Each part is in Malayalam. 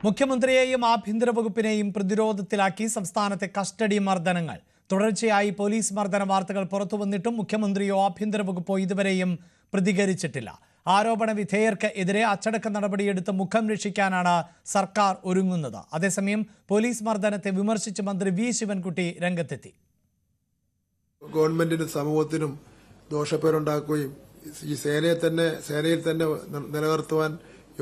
മുഖ്യമന്ത്രിയെയും ആഭ്യന്തര വകുപ്പിനെയും പ്രതിരോധത്തിലാക്കി സംസ്ഥാനത്തെ കസ്റ്റഡി മർദ്ദനങ്ങൾ. തുടർച്ചയായി പോലീസ് മർദ്ദന വാർത്തകൾ പുറത്തുവന്നിട്ടും മുഖ്യമന്ത്രിയോ ആഭ്യന്തര വകുപ്പോ ഇതുവരെയും പ്രതികരിച്ചിട്ടില്ല. ആരോപണ വിധേയർക്ക് എതിരെ അച്ചടക്ക നടപടിയെടുത്ത് മുഖം രക്ഷിക്കാനാണ് സർക്കാർ ഒരുങ്ങുന്നത്. അതേസമയം പോലീസ് മർദ്ദനത്തെ വിമർശിച്ച് മന്ത്രി വി ശിവൻകുട്ടി രംഗത്തെത്തി. ഗവൺമെന്റിനും സമൂഹത്തിനും ദോഷപ്പേരുണ്ടാക്കുകയും ഈ സേനയിൽ തന്നെ നിലനിർത്തുവാൻ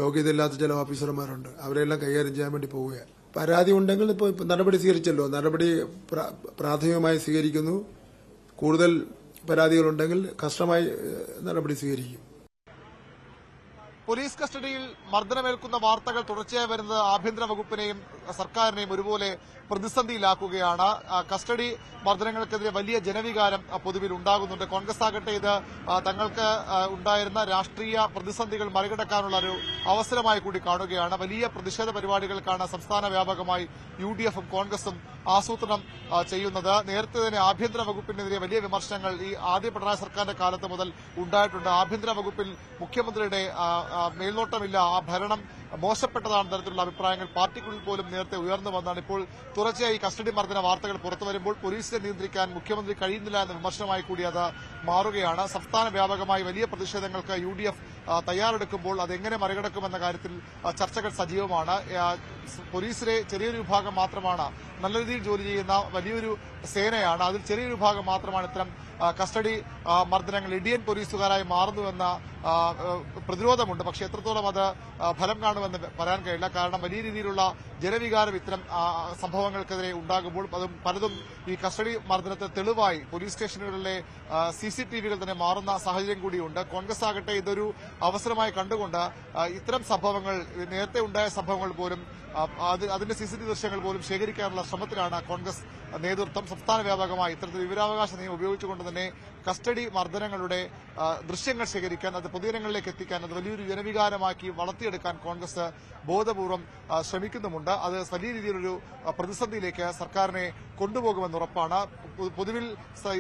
യോഗ്യതയില്ലാത്ത ചില ഓഫീസർമാരുണ്ട്. അവരെല്ലാം കൈകാര്യം ചെയ്യാൻ വേണ്ടി പോവുകയാണ്. പരാതി ഉണ്ടെങ്കിൽ ഇപ്പോൾ നടപടി സ്വീകരിച്ചല്ലോ, നടപടി പ്രാഥമികമായി സ്വീകരിക്കുന്നു. കൂടുതൽ പരാതികളുണ്ടെങ്കിൽ കർശനമായി നടപടി സ്വീകരിക്കും. പോലീസ് കസ്റ്റഡിയിൽ മർദ്ദനമേൽക്കുന്ന വാർത്തകൾ തുടർച്ചയായി വരുന്നത് ആഭ്യന്തര വകുപ്പിനെയും സർക്കാരിനെയും ഒരുപോലെ പ്രതിസന്ധിയിലാക്കുകയാണ്. കസ്റ്റഡി മർദ്ദനങ്ങൾക്കെതിരെ വലിയ ജനവികാരം പൊതുവിൽ ഉണ്ടാകുന്നുണ്ട്. കോൺഗ്രസ് ആകട്ടെ ഇത് തങ്ങൾക്ക് ഉണ്ടായിരുന്ന രാഷ്ട്രീയ പ്രതിസന്ധികൾ മറികടക്കാനുള്ള ഒരു അവസരമായി കൂടി കാണുകയാണ്. വലിയ പ്രതിഷേധ പരിപാടികൾക്കാണ് സംസ്ഥാന വ്യാപകമായി UDF-ഉം കോൺഗ്രസും ആസൂത്രണം ചെയ്യുന്നത്. നേരത്തെ തന്നെ ആഭ്യന്തര വകുപ്പിനെതിരെ വലിയ വിമർശനങ്ങൾ ഈ ആദ്യ പിണറായി സർക്കാരിന്റെ കാലത്ത് മുതൽ ഉണ്ടായിട്ടുണ്ട്. ആഭ്യന്തര വകുപ്പിൽ മുഖ്യമന്ത്രിയുടെ മേൽനോട്ടമില്ല, ആ ഭരണം മോശപ്പെട്ടതാണ് തരത്തിലുള്ള അഭിപ്രായങ്ങൾ പാർട്ടിക്കുള്ളിൽ പോലും നേരത്തെ ഉയർന്നു വന്നാണ്. ഇപ്പോൾ തുടർച്ചയായി കസ്റ്റഡി മർദ്ദന വാർത്തകൾ പുറത്തുവരുമ്പോൾ പോലീസിനെ നിയന്ത്രിക്കാൻ മുഖ്യമന്ത്രി കഴിയുന്നില്ല എന്ന വിമർശനമായി കൂടി അത് മാറുകയാണ്. സംസ്ഥാന വ്യാപകമായി വലിയ പ്രതിഷേധങ്ങൾക്ക് UDF തയ്യാറെടുക്കുമ്പോൾ അതെങ്ങനെ മറികടക്കുമെന്ന കാര്യത്തിൽ ചർച്ചകൾ സജീവമാണ്. പോലീസിലെ ചെറിയൊരു വിഭാഗം മാത്രമാണ്, നല്ല രീതിയിൽ ജോലി ചെയ്യുന്ന വലിയൊരു സേനയാണ്, അതിൽ ചെറിയൊരു വിഭാഗം മാത്രമാണ് ഇത്തരം കസ്റ്റഡി മർദ്ദനങ്ങൾ ഇടിയൻ പോലീസുകാരായി മാറുന്നുവെന്ന പ്രതിരോധമുണ്ട്. പക്ഷേ എത്രത്തോളം അത് ഫലം കാണുമെന്ന് പറയാൻ കഴിയില്ല. കാരണം വലിയ രീതിയിലുള്ള ജനവികാരം ഇത്തരം സംഭവങ്ങൾക്കെതിരെ ഉണ്ടാകുമ്പോൾ അതും പലതും ഈ കസ്റ്റഡി മർദ്ദനത്തെ തെളിവായി പോലീസ് സ്റ്റേഷനുകളിലെ CCTV-കൾ തന്നെ മാറുന്ന സാഹചര്യം കൂടിയുണ്ട്. കോൺഗ്രസ് ആകട്ടെ ഇതൊരു അവസരമായി കണ്ടുകൊണ്ട് ഇത്തരം സംഭവങ്ങൾ, നേരത്തെ ഉണ്ടായ സംഭവങ്ങൾ പോലും അതിന്റെ CCTV ദൃശ്യങ്ങൾ പോലും ശേഖരിക്കാനുള്ള ശ്രമത്തിലാണ് കോൺഗ്രസ് നേതൃത്വം. സംസ്ഥാന വ്യാപകമായി ഇത്തരത്തിൽ വിവരാവകാശ നിയമം ഉപയോഗിച്ചുകൊണ്ട് തന്നെ കസ്റ്റഡി മർദ്ദനങ്ങളുടെ ദൃശ്യങ്ങൾ ശേഖരിക്കാൻ, അത് പൊതുജനങ്ങളിലേക്ക് എത്തിക്കാൻ, അത് വലിയൊരു ജനവികാരമാക്കി വളർത്തിയെടുക്കാൻ കോൺഗ്രസ് ബോധപൂർവം ശ്രമിക്കുന്നുമുണ്ട്. അത് വലിയ രീതിയിലൊരു പ്രതിസന്ധിയിലേക്ക് സർക്കാരിനെ കൊണ്ടുപോകുമെന്ന് ഉറപ്പാണ്. പൊതുവിൽ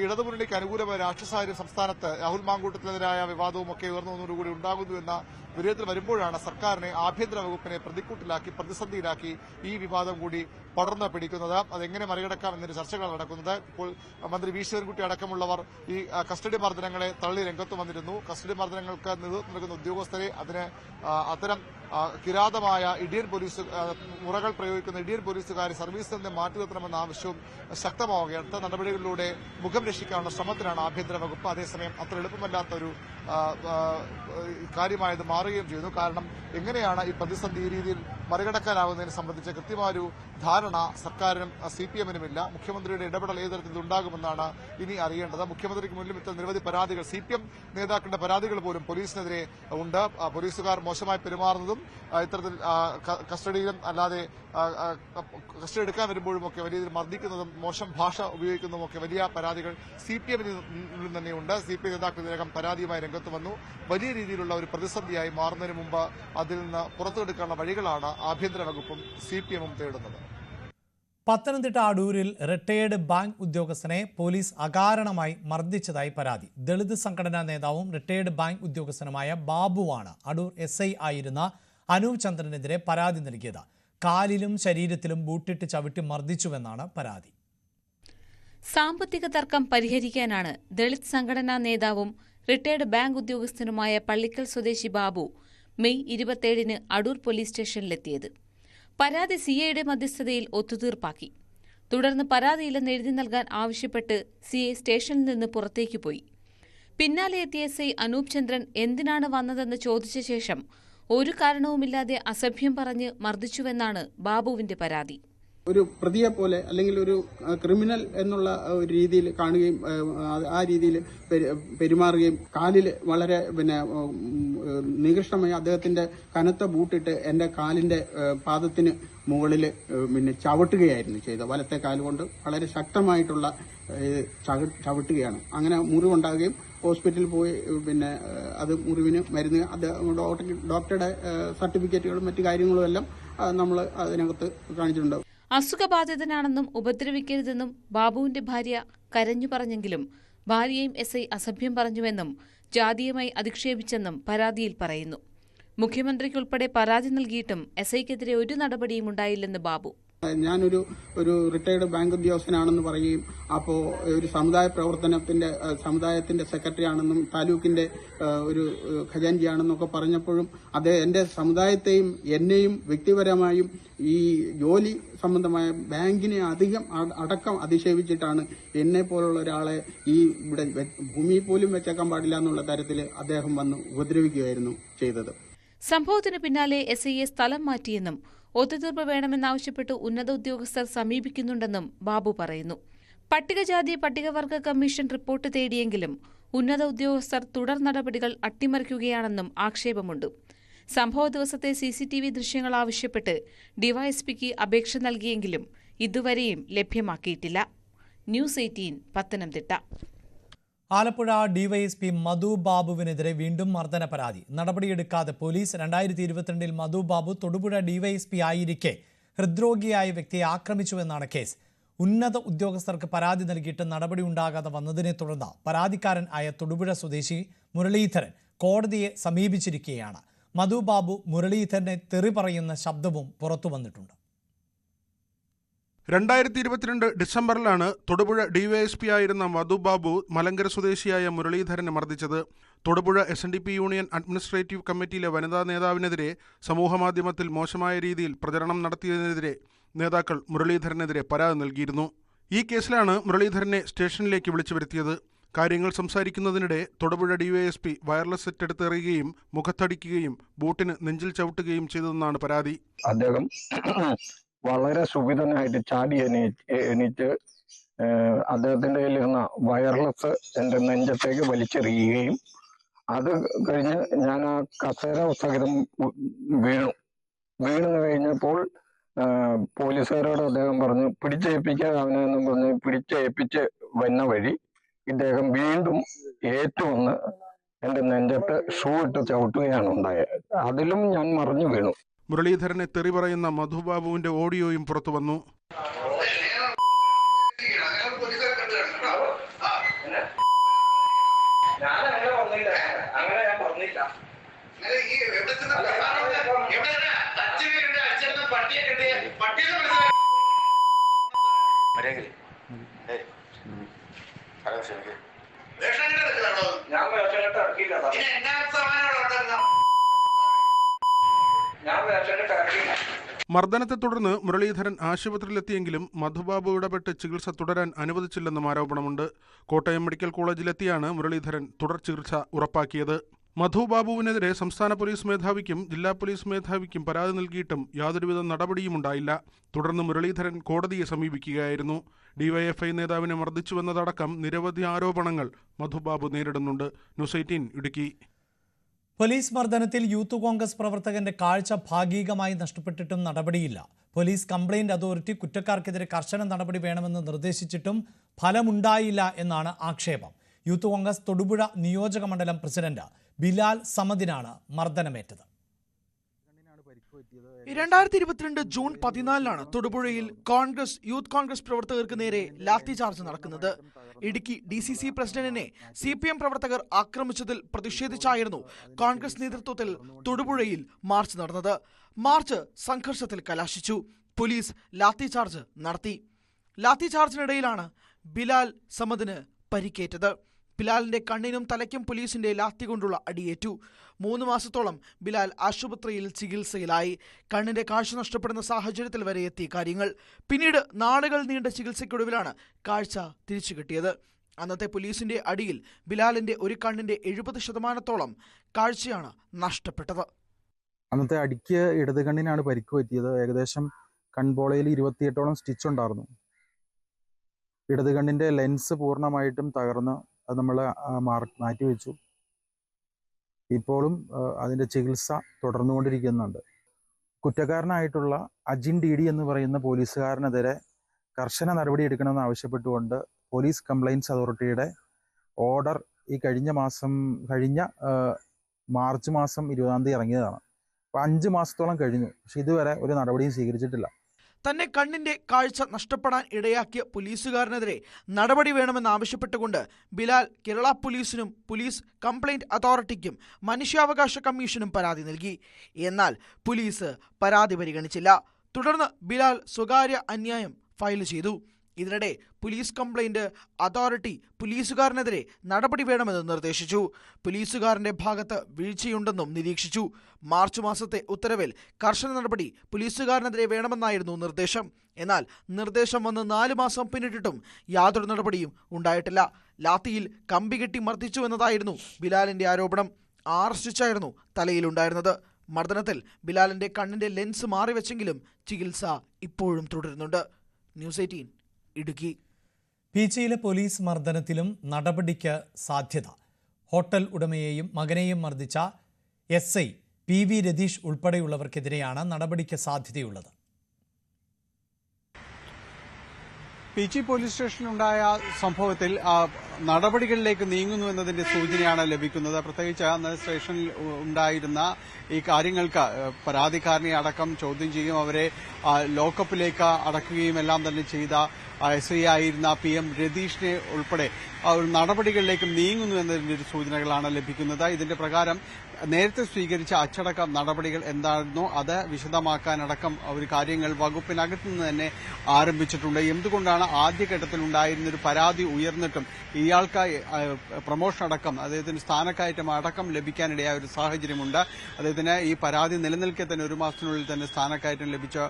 ഇടതുമുന്നണിക്ക് അനുകൂലമായ രാഷ്ട്രീയ സാഹചര്യം സംസ്ഥാനത്ത് രാഹുൽ മാങ്കൂട്ടത്തിനെതിരായ വിവാദവും ഒക്കെ ഉയർന്നു വന്നതോടുകൂടി ഉണ്ടാകുന്നു എന്ന വിലയിരുത്തൽ വരുമ്പോഴാണ് സർക്കാരിനെ ആഭ്യന്തര വകുപ്പിനെ പ്രതിക്കൂട്ടിലാക്കി, പ്രതിസന്ധിയിലാക്കി ഈ വിവാദം കൂടി പടർന്നു പിടിക്കുന്നത്. അതെങ്ങനെ മറികടക്കാം എന്നൊരു ചർച്ചകൾ നടക്കുന്നത്. ഇപ്പോൾ മന്ത്രി വി ശിവൻകുട്ടി അടക്കമുള്ളവർ ഈ കസ്റ്റഡി മർദ്ദനങ്ങളെ തള്ളി രംഗത്ത് വന്നിരുന്നു. കസ്റ്റഡി മർദ്ദനങ്ങൾക്ക് നേതൃത്വം നൽകുന്ന ഉദ്യോഗസ്ഥരെ അത്തരം കിരാതമായ ഇടിയൻ പോലീസ് മുറകൾ പ്രയോഗിക്കുന്ന ഇടിയൻ പോലീസുകാരെ സർവീസിൽ നിന്ന് മാറ്റി നിർത്തണമെന്ന ആവശ്യവും ശക്തമാവുകയാണ്. അടുത്ത നടപടികളിലൂടെ മുഖം രക്ഷിക്കാനുള്ള ശ്രമത്തിലാണ് ആഭ്യന്തര വകുപ്പ്. അതേസമയം അത്ര എളുപ്പമല്ലാത്തൊരു കാര്യമായത് മാറുകയും ചെയ്യുന്നു. കാരണം എങ്ങനെയാണ് ഈ പ്രതിസന്ധി ഈ രീതിയിൽ മറികടക്കാനാവുന്നതിനെ സംബന്ധിച്ച് കൃത്യമായൊരു ധാരണ സർക്കാരിനും CPM-നുമില്ല. മുഖ്യമന്ത്രിയുടെ ഇടപെടൽ ഏത് തരത്തിൽ ഉണ്ടാകുമെന്നാണ് ഇനി അറിയേണ്ടത്. മുഖ്യമന്ത്രിക്ക് മുന്നിൽ ഇത്തരം നിരവധി പരാതികൾ, CPM നേതാക്കളുടെ പരാതികൾ പോലും പോലീസിനെതിരെ ഉണ്ട്. പോലീസുകാർ മോശമായി പെരുമാറുന്നതും ഇത്തരത്തിൽ കസ്റ്റഡിയിലും അല്ലാതെ കസ്റ്റഡി എടുക്കാൻ വരുമ്പോഴുമൊക്കെ വലിയ രീതിയിൽ മർദ്ദിക്കുന്നതും മോശം ഭാഷ ഉപയോഗിക്കുന്നതുമൊക്കെ വലിയ പരാതികൾ CPM-നുള്ളിൽ തന്നെയുണ്ട്. CPM നേതാക്കൾ ഇതിനകം പരാതിയുമായി രംഗത്ത് വന്നു. വലിയ രീതിയിലുള്ള ഒരു പ്രതിസന്ധിയായി മാറുന്നതിന് മുമ്പ് അതിൽ നിന്ന് പുറത്തെടുക്കാനുള്ള വഴികളാണ് ആഭ്യന്തര വകുപ്പും CPM-ഉം തേടുന്നത്. പത്തനംതിട്ട അടൂരിൽ റിട്ടയേർഡ് ബാങ്ക് ഉദ്യോഗസ്ഥനെ പോലീസ് അകാരണമായി മർദ്ദിച്ചതായി പരാതി. ദളിത് സംഘടനാ നേതാവും റിട്ടയേർഡ് ബാങ്ക് ഉദ്യോഗസ്ഥനുമായ ബാബുവാണ് അടൂർ SI ആയിരുന്ന അനൂപ് ചന്ദ്രനെതിരെ പരാതി നൽകിയത്. കാലിലും ശരീരത്തിലും ബൂട്ടിട്ട് ചവിട്ടി മർദ്ദിച്ചുവെന്നാണ് പരാതി. സാമ്പത്തിക തർക്കം പരിഹരിക്കാനാണ് ദളിത് സംഘടനാ നേതാവും റിട്ടയേർഡ് ബാങ്ക് ഉദ്യോഗസ്ഥനുമായ പള്ളിക്കൽ സ്വദേശി ബാബു മെയ് 27-ന് അടൂർ പോലീസ് സ്റ്റേഷനിലെത്തിയത്. പരാതി CIയുടെ മധ്യസ്ഥതയിൽ ഒത്തുതീർപ്പാക്കി. തുടർന്ന് പരാതിയില്ലെന്ന് എഴുതി നൽകാൻ ആവശ്യപ്പെട്ട് CI സ്റ്റേഷനിൽ നിന്ന് പുറത്തേക്ക് പോയി. പിന്നാലെ എത്തിയ SI അനൂപ് ചന്ദ്രൻ എന്തിനാണ് വന്നതെന്ന് ചോദിച്ച ശേഷം ഒരു കാരണവുമില്ലാതെ അസഭ്യം പറഞ്ഞ് മർദ്ദിച്ചുവെന്നാണ് ബാബുവിന്റെ പരാതി. ഒരു പ്രതിയെ പോലെ അല്ലെങ്കിൽ ഒരു ക്രിമിനൽ എന്നുള്ള ഒരു രീതിയിൽ കാണുകയും ആ രീതിയിൽ പെരുമാറുകയും കാലിൽ വളരെ നികൃഷ്ടമായി അദ്ദേഹത്തിന്റെ കനത്ത ബൂട്ടിട്ട് എന്റെ കാലിന്റെ പാദത്തിന് മുകളിൽ ചവിട്ടുകയായിരുന്നു ചെയ്തത്. വലത്തെ കാലുകൊണ്ട് വളരെ ശക്തമായിട്ടുള്ള ചവിട്ടുകയാണ്. അങ്ങനെ മുറിവുണ്ടാകുകയും ഹോസ്പിറ്റലിൽ പോയി അത് മുറിവിന് മരുന്ന്, അത് ഡോക്ടറുടെ സർട്ടിഫിക്കറ്റുകളും മറ്റു കാര്യങ്ങളും എല്ലാം നമ്മൾ അതിനകത്ത് കാണിച്ചിട്ടുണ്ട്. അസുഖബാധിതനാണെന്നും ഉപദ്രവിക്കരുതെന്നും ബാബുവിന്റെ ഭാര്യ കരഞ്ഞു പറഞ്ഞെങ്കിലും ഭാര്യയും SI അസഭ്യം പറഞ്ഞുവെന്നും ജാതീയമായി അധിക്ഷേപിച്ചെന്നും പരാതിയിൽ പറയുന്നു. മുഖ്യമന്ത്രിക്കുൾപ്പെടെ പരാതി നൽകിയിട്ടും എസ്ഐക്കെതിരെ ഒരു നടപടിയും ഉണ്ടായില്ലെന്ന് ബാബു. ഞാനൊരു റിട്ടയർഡ് ബാങ്ക് ഉദ്യോഗസ്ഥനാണെന്ന് പറയുകയും അപ്പോൾ ഒരു സമുദായത്തിന്റെ സെക്രട്ടറി ആണെന്നും താലൂക്കിന്റെ ഒരു ഖജാൻജിയാണെന്നൊക്കെ പറഞ്ഞപ്പോഴും അത് എന്റെ സമുദായത്തെയും എന്നെയും വ്യക്തിപരമായും ഈ ജോലി സംബന്ധമായ ബാങ്കിനെ അടക്കം അധിക്ഷേപിച്ചിട്ടാണ് എന്നെ പോലുള്ള ഒരാളെ ഈ ഇവിടെ ഭൂമി പോലും വെച്ചേക്കാൻ പാടില്ല എന്നുള്ള തരത്തിൽ അദ്ദേഹം വന്ന് ഉപദ്രവിക്കുകയായിരുന്നു ചെയ്തത്. സംഭവത്തിന് പിന്നാലെ എസ്ഐയെ സ്ഥലം മാറ്റിയെന്നും ഒത്തുതീർപ്പ് വേണമെന്നാവശ്യപ്പെട്ട് ഉന്നത ഉദ്യോഗസ്ഥർ സമീപിക്കുന്നുണ്ടെന്നും ബാബു പറയുന്നു. പട്ടികജാതി പട്ടികവർഗ കമ്മീഷൻ റിപ്പോർട്ട് തേടിയെങ്കിലും ഉന്നത ഉദ്യോഗസ്ഥർ തുടർ നടപടികൾ അട്ടിമറിക്കുകയാണെന്നും ആക്ഷേപമുണ്ട്. സംഭവ ദിവസത്തെ CCTV ദൃശ്യങ്ങൾ ആവശ്യപ്പെട്ട് ഡിവൈഎസ്പിക്ക് അപേക്ഷ നൽകിയെങ്കിലും ഇതുവരെയും ലഭ്യമാക്കിയിട്ടില്ല. ന്യൂസ് 18 പത്തനംതിട്ട. ആലപ്പുഴ ഡിവൈഎസ്പി മധു ബാബുവിനെതിരെ വീണ്ടും മർദ്ദന പരാതി. നടപടിയെടുക്കാതെ പോലീസ്. 2022 മധു ബാബു തൊടുപുഴ ഡിവൈഎസ്പി ആയിരിക്കെ ഹൃദ്രോഗിയായ വ്യക്തിയെ ആക്രമിച്ചുവെന്നാണ് കേസ്. ഉന്നത ഉദ്യോഗസ്ഥർക്ക് പരാതി നൽകിയിട്ട് നടപടി ഉണ്ടാകാതെ വന്നതിനെ തുടർന്ന് പരാതിക്കാരൻ ആയ തൊടുപുഴ സ്വദേശി മുരളീധരൻ കോടതിയെ സമീപിച്ചിരിക്കുകയാണ്. മധു ബാബു മുരളീധരനെ തെറി പറയുന്ന ശബ്ദവും പുറത്തു വന്നിട്ടുണ്ട്. 2022 ഡിസംബറിലാണ് തൊടുപുഴ ഡിവൈഎസ്പി ആയിരുന്ന മധു ബാബു മലങ്കര സ്വദേശിയായ മുരളീധരനെ മർദ്ദിച്ചത്. തൊടുപുഴ SNDP യൂണിയൻ അഡ്മിനിസ്ട്രേറ്റീവ് കമ്മിറ്റിയിലെ വനിതാ നേതാവിനെതിരെ സമൂഹമാധ്യമത്തിൽ മോശമായ രീതിയിൽ പ്രചരണം നടത്തിയതിനെതിരെ നേതാക്കൾ മുരളീധരനെതിരെ പരാതി നൽകിയിരുന്നു. ഈ കേസിലാണ് മുരളീധരനെ സ്റ്റേഷനിലേക്ക് വിളിച്ചു വരുത്തിയത്. കാര്യങ്ങൾ സംസാരിക്കുന്നതിനിടെ തൊടുപുഴ ഡിവൈഎസ്പി വയർലെസ് സെറ്റ് എടുത്തെറിയുകയും മുഖത്തടിക്കുകയും ബൂട്ടിന് നെഞ്ചിൽ ചവിട്ടുകയും ചെയ്തതെന്നാണ് പരാതി. അദ്ദേഹം വളരെ സുഖിതനായിട്ട് ചാടി എണീറ്റ് അദ്ദേഹത്തിന്റെ കയ്യിലിരുന്ന വയർലെസ് എൻ്റെ നെഞ്ചത്തേക്ക് വലിച്ചെറിയുകയും അത് കഴിഞ്ഞ് ഞാൻ ആ കസേര സഹിതം വീണു കഴിഞ്ഞപ്പോൾ പോലീസുകാരോട് അദ്ദേഹം പറഞ്ഞു പിടിച്ചേൽപ്പിക്കാൻ അവനെന്നും പറഞ്ഞ് പിടിച്ചേൽപ്പിച്ച് വന്ന വഴി ഇദ്ദേഹം വീണ്ടും ഏറ്റുവന്ന് എൻ്റെ നെഞ്ചത്ത് ഷൂ ഇട്ട് ചവിട്ടുകയാണ് ഉണ്ടായത്. അതിലും ഞാൻ മറിഞ്ഞു വീണു. മുരളീധരനെ തെറി പറയുന്ന മധുബാബുവിന്റെ ഓഡിയോയും പുറത്തു വന്നു. മർദ്ദനത്തെ തുടർന്ന് മുരളീധരൻ ആശുപത്രിയിലെത്തിയെങ്കിലും മധുബാബു ഇടപെട്ട് ചികിത്സ തുടരാൻ അനുവദിച്ചില്ലെന്നും ആരോപണമുണ്ട്. കോട്ടയം മെഡിക്കൽ കോളേജിലെത്തിയാണ് മുരളീധരൻ തുടർ ചികിത്സ ഉറപ്പാക്കിയത്. മധുബാബുവിനെതിരെ സംസ്ഥാന പോലീസ് മേധാവിക്കും ജില്ലാ പോലീസ് മേധാവിക്കും പരാതി നൽകിയിട്ടും യാതൊരുവിധ നടപടിയും ഉണ്ടായില്ല. തുടർന്ന് മുരളീധരൻ കോടതിയെ സമീപിക്കുകയായിരുന്നു. ഡിവൈഎഫ്ഐ നേതാവിനെ മർദ്ദിച്ചുവെന്നതടക്കം നിരവധി ആരോപണങ്ങൾ മധുബാബു നേരിടുന്നുണ്ട്. ന്യൂസ് 18 ഇടുക്കി. പോലീസ് മർദ്ദനത്തിൽ യൂത്ത് കോൺഗ്രസ് പ്രവർത്തകന്റെ കാഴ്ച ഭാഗികമായി നഷ്ടപ്പെട്ടിട്ടും നടപടിയില്ല. പോലീസ് കംപ്ലയിന്റ് അതോറിറ്റി കുറ്റക്കാർക്കെതിരെ കർശന നടപടി വേണമെന്ന് നിർദ്ദേശിച്ചിട്ടും ഫലമുണ്ടായില്ല എന്നാണ് ആക്ഷേപം. യൂത്ത് കോൺഗ്രസ് തൊടുപുഴ നിയോജക മണ്ഡലം പ്രസിഡന്റ് ബിലാൽ സമദിനാണ് മർദ്ദനമേറ്റത്. 2022 ജൂൺ 14 തൊടുപുഴയിൽ യൂത്ത് കോൺഗ്രസ് പ്രവർത്തകർക്ക് നേരെ ലാത്തി ചാർജ് നടക്കുന്നത്. ഇടുക്കി DCC പ്രസിഡന്റിനെ CPM പ്രവർത്തകർ ആക്രമിച്ചതിൽ പ്രതിഷേധിച്ചായിരുന്നു കോൺഗ്രസ് നേതൃത്വത്തിൽ തൊടുപുഴയിൽ മാർച്ച് നടന്നത്. മാർച്ച് സംഘർഷത്തിൽ കലാശിച്ചു. പോലീസ് ലാത്തി ചാർജ് നടത്തി. ലാത്തി ചാർജിനിടയിലാണ് ബിലാൽ സമദിന് പരിക്കേറ്റത്. ബിലാലിന്റെ കണ്ണിനും തലയ്ക്കും പോലീസിന്റെ ലാത്തി കൊണ്ടുള്ള അടിയേറ്റു. 3 മാസത്തോളം ബിലാൽ ആശുപത്രിയിൽ ചികിത്സയിലായി. കണ്ണിന്റെ കാഴ്ച നഷ്ടപ്പെടുന്ന സാഹചര്യത്തിൽ വരെ എത്തി കാര്യങ്ങൾ. പിന്നീട് നാളുകൾ നീണ്ട ചികിത്സയ്ക്കൊടുവിലാണ് കാഴ്ച തിരിച്ചു കിട്ടിയത്. അന്നത്തെ പോലീസിന്റെ അടിയിൽ ബിലാലിന്റെ ഒരു കണ്ണിന്റെ 70% കാഴ്ചയാണ് നഷ്ടപ്പെട്ടത്. അന്നത്തെ അടിക്ക് ഇടത് കണ്ണിനാണ് പരിക്ക് പറ്റിയത്. ഏകദേശം കൺപോളയിൽ 28ഓളം സ്റ്റിച്ച് ഉണ്ടായിരുന്നു. ഇടത് കണ്ണിന്റെ ലെൻസ് പൂർണ്ണമായിട്ടും തകർന്ന് അത് നമ്മൾ മാറ്റിവെച്ചു. ഇപ്പോഴും അതിൻ്റെ ചികിത്സ തുടർന്നുകൊണ്ടിരിക്കുന്നുണ്ട്. കുറ്റക്കാരനായിട്ടുള്ള അജിൻ DD എന്ന് പറയുന്ന പോലീസുകാരനെതിരെ കർശന നടപടി എടുക്കണമെന്ന് ആവശ്യപ്പെട്ടുകൊണ്ട് പോലീസ് കംപ്ലയിൻറ്റ്സ് അതോറിറ്റിയുടെ ഓർഡർ ഈ കഴിഞ്ഞ മാർച്ച് മാസം 20 ഇറങ്ങിയതാണ്. അപ്പോൾ 5 മാസത്തോളം കഴിഞ്ഞു. പക്ഷെ ഇതുവരെ ഒരു നടപടിയും സ്വീകരിച്ചിട്ടില്ല. തന്നെ കണ്ണിന്റെ കാഴ്ച നഷ്ടപ്പെടാൻ ഇടയാക്കിയ പോലീസുകാരനെതിരെ നടപടി വേണമെന്നാവശ്യപ്പെട്ടുകൊണ്ട് ബിലാൽ കേരള പോലീസിനും പോലീസ് കംപ്ലയിന്റ് അതോറിറ്റിക്കും മനുഷ്യാവകാശ കമ്മീഷനും പരാതി നൽകി. എന്നാൽ പോലീസ് പരാതി പരിഗണിച്ചില്ല. തുടർന്ന് ബിലാൽ സ്വകാര്യ അന്യായം ഫയൽ ചെയ്തു. ഇതിനിടെ പോലീസ് കംപ്ലയിന്റ് അതോറിറ്റി പോലീസുകാരനെതിരെ നടപടി വേണമെന്ന് നിർദ്ദേശിച്ചു. പോലീസുകാരന്റെ ഭാഗത്ത് വീഴ്ചയുണ്ടെന്നും നിരീക്ഷിച്ചു. മാർച്ച് മാസത്തെ ഉത്തരവിൽ കർശന നടപടി പോലീസുകാരനെതിരെ വേണമെന്നായിരുന്നു നിർദ്ദേശം. എന്നാൽ നിർദ്ദേശം വന്ന് 4 മാസം പിന്നിട്ടിട്ടും യാതൊരു നടപടിയും ഉണ്ടായിട്ടില്ല. ലാത്തിയിൽ കമ്പി കെട്ടി മർദ്ദിച്ചുവെന്നതായിരുന്നു ബിലാലിന്റെ ആരോപണം. 6 സ്റ്റിച്ചായിരുന്നു തലയിലുണ്ടായിരുന്നത്. മർദ്ദനത്തിൽ ബിലാലിന്റെ കണ്ണിന്റെ ലെൻസ് മാറിവെച്ചെങ്കിലും ചികിത്സ ഇപ്പോഴും തുടരുന്നുണ്ട്. ന്യൂസ് 18 ഇടുക്കി. പീച്ചിയിലെ പോലീസ് മർദ്ദനത്തിലും നടപടിക്ക് സാധ്യത. ഹോട്ടൽ ഉടമയെയും മകനെയും മർദ്ദിച്ച SI PV രതീഷ് ഉൾപ്പെടെയുള്ളവർക്കെതിരെയാണ് നടപടിക്ക് സാധ്യതയുള്ളത്. പീച്ചി പോലീസ് സ്റ്റേഷനിലുണ്ടായ സംഭവത്തിൽ നടപടികളിലേക്ക് നീങ്ങുന്നു എന്നതിന്റെ സൂചനയാണ് ലഭിക്കുന്നത്. പ്രത്യേകിച്ച് അന്ന് സ്റ്റേഷനിൽ ഉണ്ടായിരുന്ന ഈ കാര്യങ്ങൾക്ക് പരാതിക്കാരനെ അടക്കം ചോദ്യം ചെയ്യുകയും അവരെ ലോക്കപ്പിലേക്ക് അടക്കുകയും എല്ലാം തന്നെ ചെയ്ത SI ആയിരുന്ന PM രതീഷിനെ ഉൾപ്പെടെ നടപടികളിലേക്ക് നീങ്ങുന്നു എന്നതിന്റെ ഒരു സൂചനകളാണ് ലഭിക്കുന്നത്. ഇതിന്റെ പ്രകാരം നേരത്തെ സ്വീകരിച്ച അച്ചടക്ക നടപടികൾ എന്തായിരുന്നോ അത് വിശദമാക്കാനടക്കം ഒരു കാര്യങ്ങൾ വകുപ്പിനകത്ത് നിന്ന് തന്നെ ആരംഭിച്ചിട്ടുണ്ട്. എന്തുകൊണ്ടാണ് ആദ്യഘട്ടത്തിൽ ഉണ്ടായിരുന്ന ഒരു പരാതി ഉയർന്നിട്ടും ഇയാൾക്ക് പ്രമോഷൻ അടക്കം അദ്ദേഹത്തിന് സ്ഥാനക്കയറ്റം അടക്കം ലഭിക്കാനിടയായ ഒരു സാഹചര്യമുണ്ട്. അദ്ദേഹത്തിന് ഈ പരാതി നിലനിൽക്കെ തന്നെ 1 മാസത്തിനുള്ളിൽ തന്നെ സ്ഥാനക്കയറ്റം ലഭിച്ച്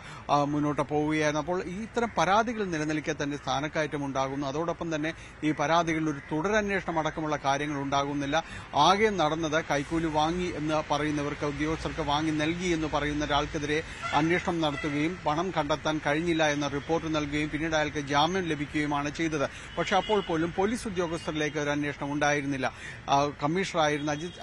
മുന്നോട്ട് പോവുകയായിരുന്നു. അപ്പോൾ ഇത്തരം പരാതികൾ നിലനിൽക്കെ തന്നെ സ്ഥാനക്കയറ്റം ഉണ്ടാകുന്നു. അതോടൊപ്പം തന്നെ ഈ പരാതികളിൽ ഒരു തുടരന്വേഷണം അടക്കമുള്ള കാര്യങ്ങൾ ഉണ്ടാകുന്നില്ല. ആകെ നടന്നത് കൈക്കൂലി വാങ്ങി എന്ന് പറയുന്നവർക്ക്, ഉദ്യോഗസ്ഥർക്ക് വാങ്ങി നൽകി എന്ന് പറയുന്ന ഒരാൾക്കെതിരെ അന്വേഷണം നടത്തുകയും പണം കണ്ടെത്താൻ കഴിഞ്ഞില്ല എന്ന റിപ്പോർട്ട് നൽകുകയും പിന്നീട് അയാൾക്ക് ജാമ്യം ലഭിക്കുകയുമാണ് ചെയ്തത്. പക്ഷെ അപ്പോൾ പോലും പോലീസ് ഉദ്യോഗസ്ഥരിലേക്ക് ഒരു അന്വേഷണം ഉണ്ടായിരുന്നില്ല. കമ്മീഷണറായിരുന്ന അജിത്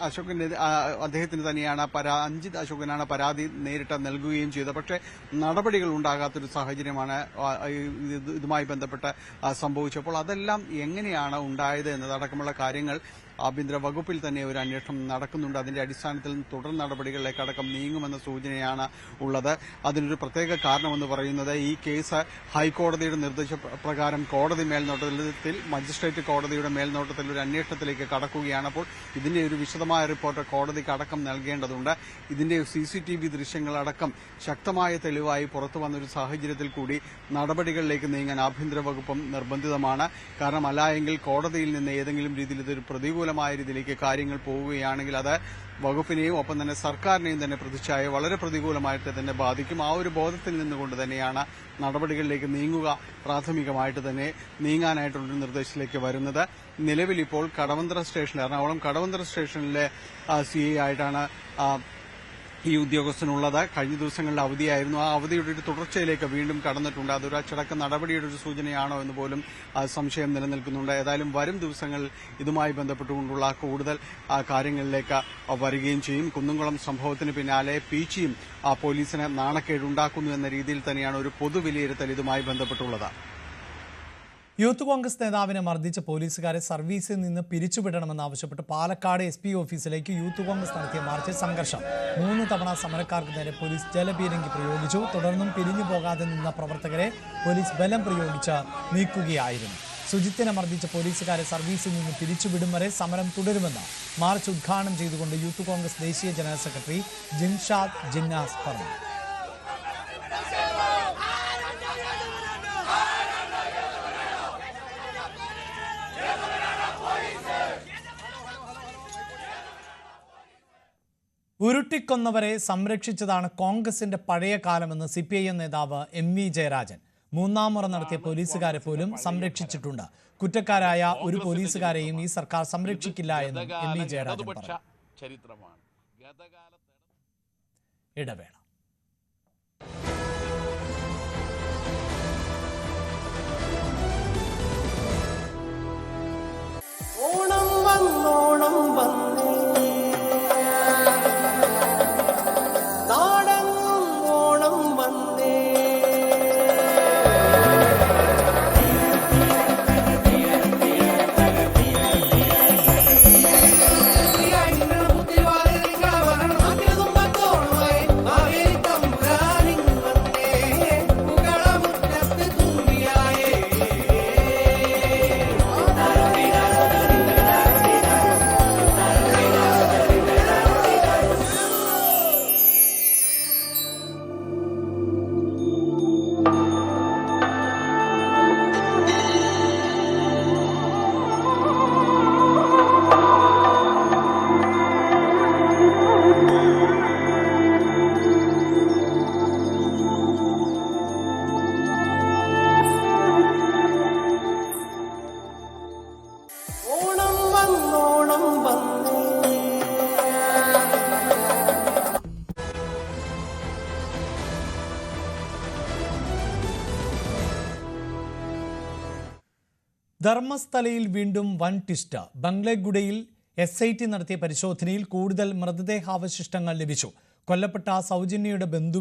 അശോകനാണ് പരാതി നേരിട്ട് നൽകുകയും ചെയ്തത്. പക്ഷേ നടപടികൾ ഉണ്ടാകാത്തൊരു സാഹചര്യമാണ് ഇതുമായി ബന്ധപ്പെട്ട് സംഭവിച്ചപ്പോൾ അതെല്ലാം എങ്ങനെയാണ് ഉണ്ടായത് എന്നതടക്കമുള്ള കാര്യങ്ങൾ ആഭ്യന്തര വകുപ്പിൽ തന്നെ ഒരു അന്വേഷണം നടക്കുന്നുണ്ട്. അതിന്റെ അടിസ്ഥാനത്തിൽ തുടർ നടപടികളിലേക്ക് അടക്കം നീങ്ങുമെന്ന സൂചനയാണ് ഉള്ളത്. അതിനൊരു പ്രത്യേക കാരണമെന്ന് പറയുന്നത് ഈ കേസ് ഹൈക്കോടതിയുടെ നിർദ്ദേശപ്രകാരം കോടതി മേൽനോട്ടത്തിൽ മജിസ്ട്രേറ്റ് കോടതിയുടെ മേൽനോട്ടത്തിൽ ഒരു അന്വേഷണത്തിലേക്ക് കടക്കുകയാണ്. അപ്പോൾ ഇതിന്റെ ഒരു വിശദമായ റിപ്പോർട്ട് കോടതിക്ക് അടക്കം നൽകേണ്ടതുണ്ട്. ഇതിന്റെ CCTV ദൃശ്യങ്ങളടക്കം ശക്തമായ തെളിവായി പുറത്തു വന്നൊരു സാഹചര്യത്തിൽ കൂടി നടപടികളിലേക്ക് നീങ്ങാൻ ആഭ്യന്തര വകുപ്പും നിർബന്ധിതമാണ്. കാരണം അല്ലായെങ്കിൽ കോടതിയിൽ നിന്ന് ഏതെങ്കിലും രീതിയിൽ ഇതൊരു പ്രതികൂലമായ രീതിയിലേക്ക് കാര്യങ്ങൾ പോവുകയാണെങ്കിൽ അത് വകുപ്പിനെയും ഒപ്പം തന്നെ സർക്കാരിനെയും തന്നെ പ്രതിച്ഛായ വളരെ പ്രതികൂലമായിട്ട് തന്നെ ബാധിക്കും. ആ ഒരു ബോധത്തിൽ നിന്നുകൊണ്ട് തന്നെയാണ് നടപടികളിലേക്ക് നീങ്ങുക പ്രാഥമികമായിട്ട് തന്നെ നീങ്ങാനായിട്ടുള്ളൊരു നിർദ്ദേശത്തിലേക്ക് വരുന്നത്. നിലവിൽ ഇപ്പോൾ എറണാകുളം കടവന്ത്ര സ്റ്റേഷനിലെ CI ആയിട്ടാണ് ഈ ഉദ്യോഗസ്ഥനുള്ളത്. കഴിഞ്ഞ ദിവസങ്ങളിൽ അവധിയായിരുന്നു. ആ അവധിയുടെ ഒരു തുടർച്ചയിലേക്ക് വീണ്ടും കടന്നിട്ടുണ്ട്. അതൊരു അച്ചടക്ക നടപടിയുടെ ഒരു സൂചനയാണോ എന്ന് പോലും സംശയം നിലനിൽക്കുന്നുണ്ട്. ഏതായാലും വരും ദിവസങ്ങളിൽ ഇതുമായി ബന്ധപ്പെട്ടുകൊണ്ടുള്ള കൂടുതൽ കാര്യങ്ങളിലേക്ക് വരികയും ചെയ്യും. കുന്നംകുളം സംഭവത്തിന് പിന്നാലെ പീച്ചിയും പോലീസിന് നാണക്കേടുണ്ടാക്കുന്നു എന്ന രീതിയിൽ തന്നെയാണ് ഒരു പൊതുവിലയിരുത്തൽ ഇതുമായി ബന്ധപ്പെട്ടുള്ളത്. യൂത്ത് കോൺഗ്രസ് നേതാവിനെ മർദ്ദിച്ച പോലീസുകാരെ സർവീസിൽ നിന്ന് പിരിച്ചുവിടണമെന്നാവശ്യപ്പെട്ട് പാലക്കാട് SP ഓഫീസിലേക്ക് യൂത്ത് കോൺഗ്രസ് നടത്തിയ മാർച്ചിൽ സംഘർഷം. 3 തവണ സമരക്കാർക്ക് നേരെ പോലീസ് ജലപീരങ്കി പ്രയോഗിച്ചു. തുടർന്നും പിരിഞ്ഞു പോകാതെ നിന്ന പ്രവർത്തകരെ പോലീസ് ബലം പ്രയോഗിച്ച് നീക്കുകയായിരുന്നു. സുജിത്തിനെ മർദ്ദിച്ച പോലീസുകാരെ സർവീസിൽ നിന്ന് പിരിച്ചുവിടും വരെ സമരം തുടരുമെന്ന് മാർച്ച് ഉദ്ഘാടനം ചെയ്തുകൊണ്ട് യൂത്ത് കോൺഗ്രസ് ദേശീയ ജനറൽ സെക്രട്ടറി ജിൻഷാദ് ജിന്നാസ് പറഞ്ഞു. ഉരുട്ടിക്കൊന്നവരെ സംരക്ഷിച്ചതാണ് കോൺഗ്രസിന്റെ പഴയ കാലമെന്ന് CPIM നേതാവ് MV ജയരാജൻ. 3ാം മുറ നടത്തിയ പോലീസുകാരെ പോലും സംരക്ഷിച്ചിട്ടുണ്ട്. കുറ്റക്കാരായ ഒരു പോലീസുകാരെയും ഈ സർക്കാർ സംരക്ഷിക്കില്ല എന്ന് MV ജയരാജൻ പറഞ്ഞു. ഇടവേള. ധർമ്മസ്ഥലയിൽ വീണ്ടും വൻ ട്വിസ്റ്റ്. ബംഗ്ലഗുഡയിൽ SIT നടത്തിയ പരിശോധനയിൽ കൂടുതൽ മൃതദേഹാവശിഷ്ടങ്ങൾ ലഭിച്ചു. കൊല്ലപ്പെട്ട സൗജന്യയുടെ ബന്ധു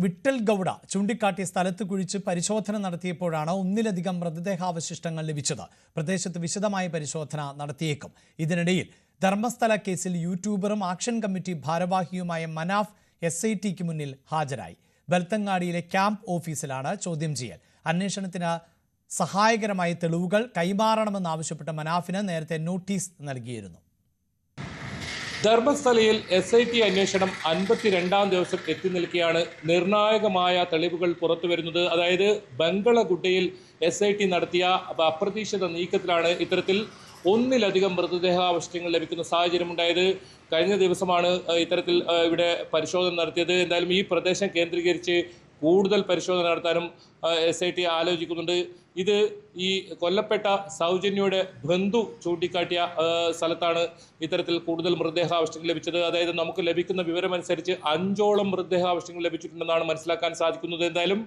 വിട്ടൽ ഗൌഡ ചൂണ്ടിക്കാട്ടിയ സ്ഥലത്ത് കുഴിച്ച് പരിശോധന നടത്തിയപ്പോഴാണ് ഒന്നിലധികം മൃതദേഹാവശിഷ്ടങ്ങൾ ലഭിച്ചത്. പ്രദേശത്ത് വിശദമായ പരിശോധന നടത്തിയേക്കും. ഇതിനിടയിൽ ധർമ്മസ്ഥല കേസിൽ യൂട്യൂബറും ആക്ഷൻ കമ്മിറ്റി ഭാരവാഹിയുമായ മനാഫ് SITക്ക് മുന്നിൽ ഹാജരായി. ബൽത്തങ്ങാടിയിലെ ക്യാമ്പ് ഓഫീസിലാണ് ചോദ്യം ചെയ്യൽ. അന്വേഷണത്തിന് സഹായകരമായ തെളിവുകൾ കൈമാറണമെന്നാവശ്യപ്പെട്ട മനാഫിന് നേരത്തെ നോട്ടീസ് നൽകിയിരുന്നു. ധർമ്മസ്ഥലയിൽ SIT അന്വേഷണം 52ാം ദിവസം എത്തി നിൽക്കെയാണ് നിർണായകമായ തെളിവുകൾ പുറത്തുവരുന്നത്. അതായത് ബംഗ്ലഗുഡയിൽ SIT നടത്തിയ അപ്രതീക്ഷിത നീക്കത്തിലാണ് ഇത്തരത്തിൽ ഒന്നിലധികം മൃതദേഹാവശിഷ്ടങ്ങൾ ലഭിക്കുന്ന സാഹചര്യമുണ്ടായത്. കഴിഞ്ഞ ദിവസമാണ് ഇത്തരത്തിൽ ഇവിടെ പരിശോധന നടത്തിയത്. എന്തായാലും ഈ പ്രദേശം കേന്ദ്രീകരിച്ച് കൂടുതൽ പരിശോധന നടത്താനും SIT ആലോചിക്കുന്നുണ്ട്. ഇത് ഈ കൊല്ലപ്പെട്ട സൗജന്യയുടെ ബന്ധു ചൂണ്ടിക്കാട്ടിയ സ്ഥലത്താണ് ഇത്തരത്തിൽ കൂടുതൽ മൃതദേഹാവശിഷ്ടങ്ങൾ ലഭിച്ചത്. അതായത് നമുക്ക് ലഭിക്കുന്ന വിവരമനുസരിച്ച് 5ഓളം മൃതദേഹാവശിഷ്ടങ്ങൾ ലഭിച്ചിട്ടുണ്ടെന്നാണ് മനസ്സിലാക്കാൻ സാധിക്കുന്നത്. എന്തായാലും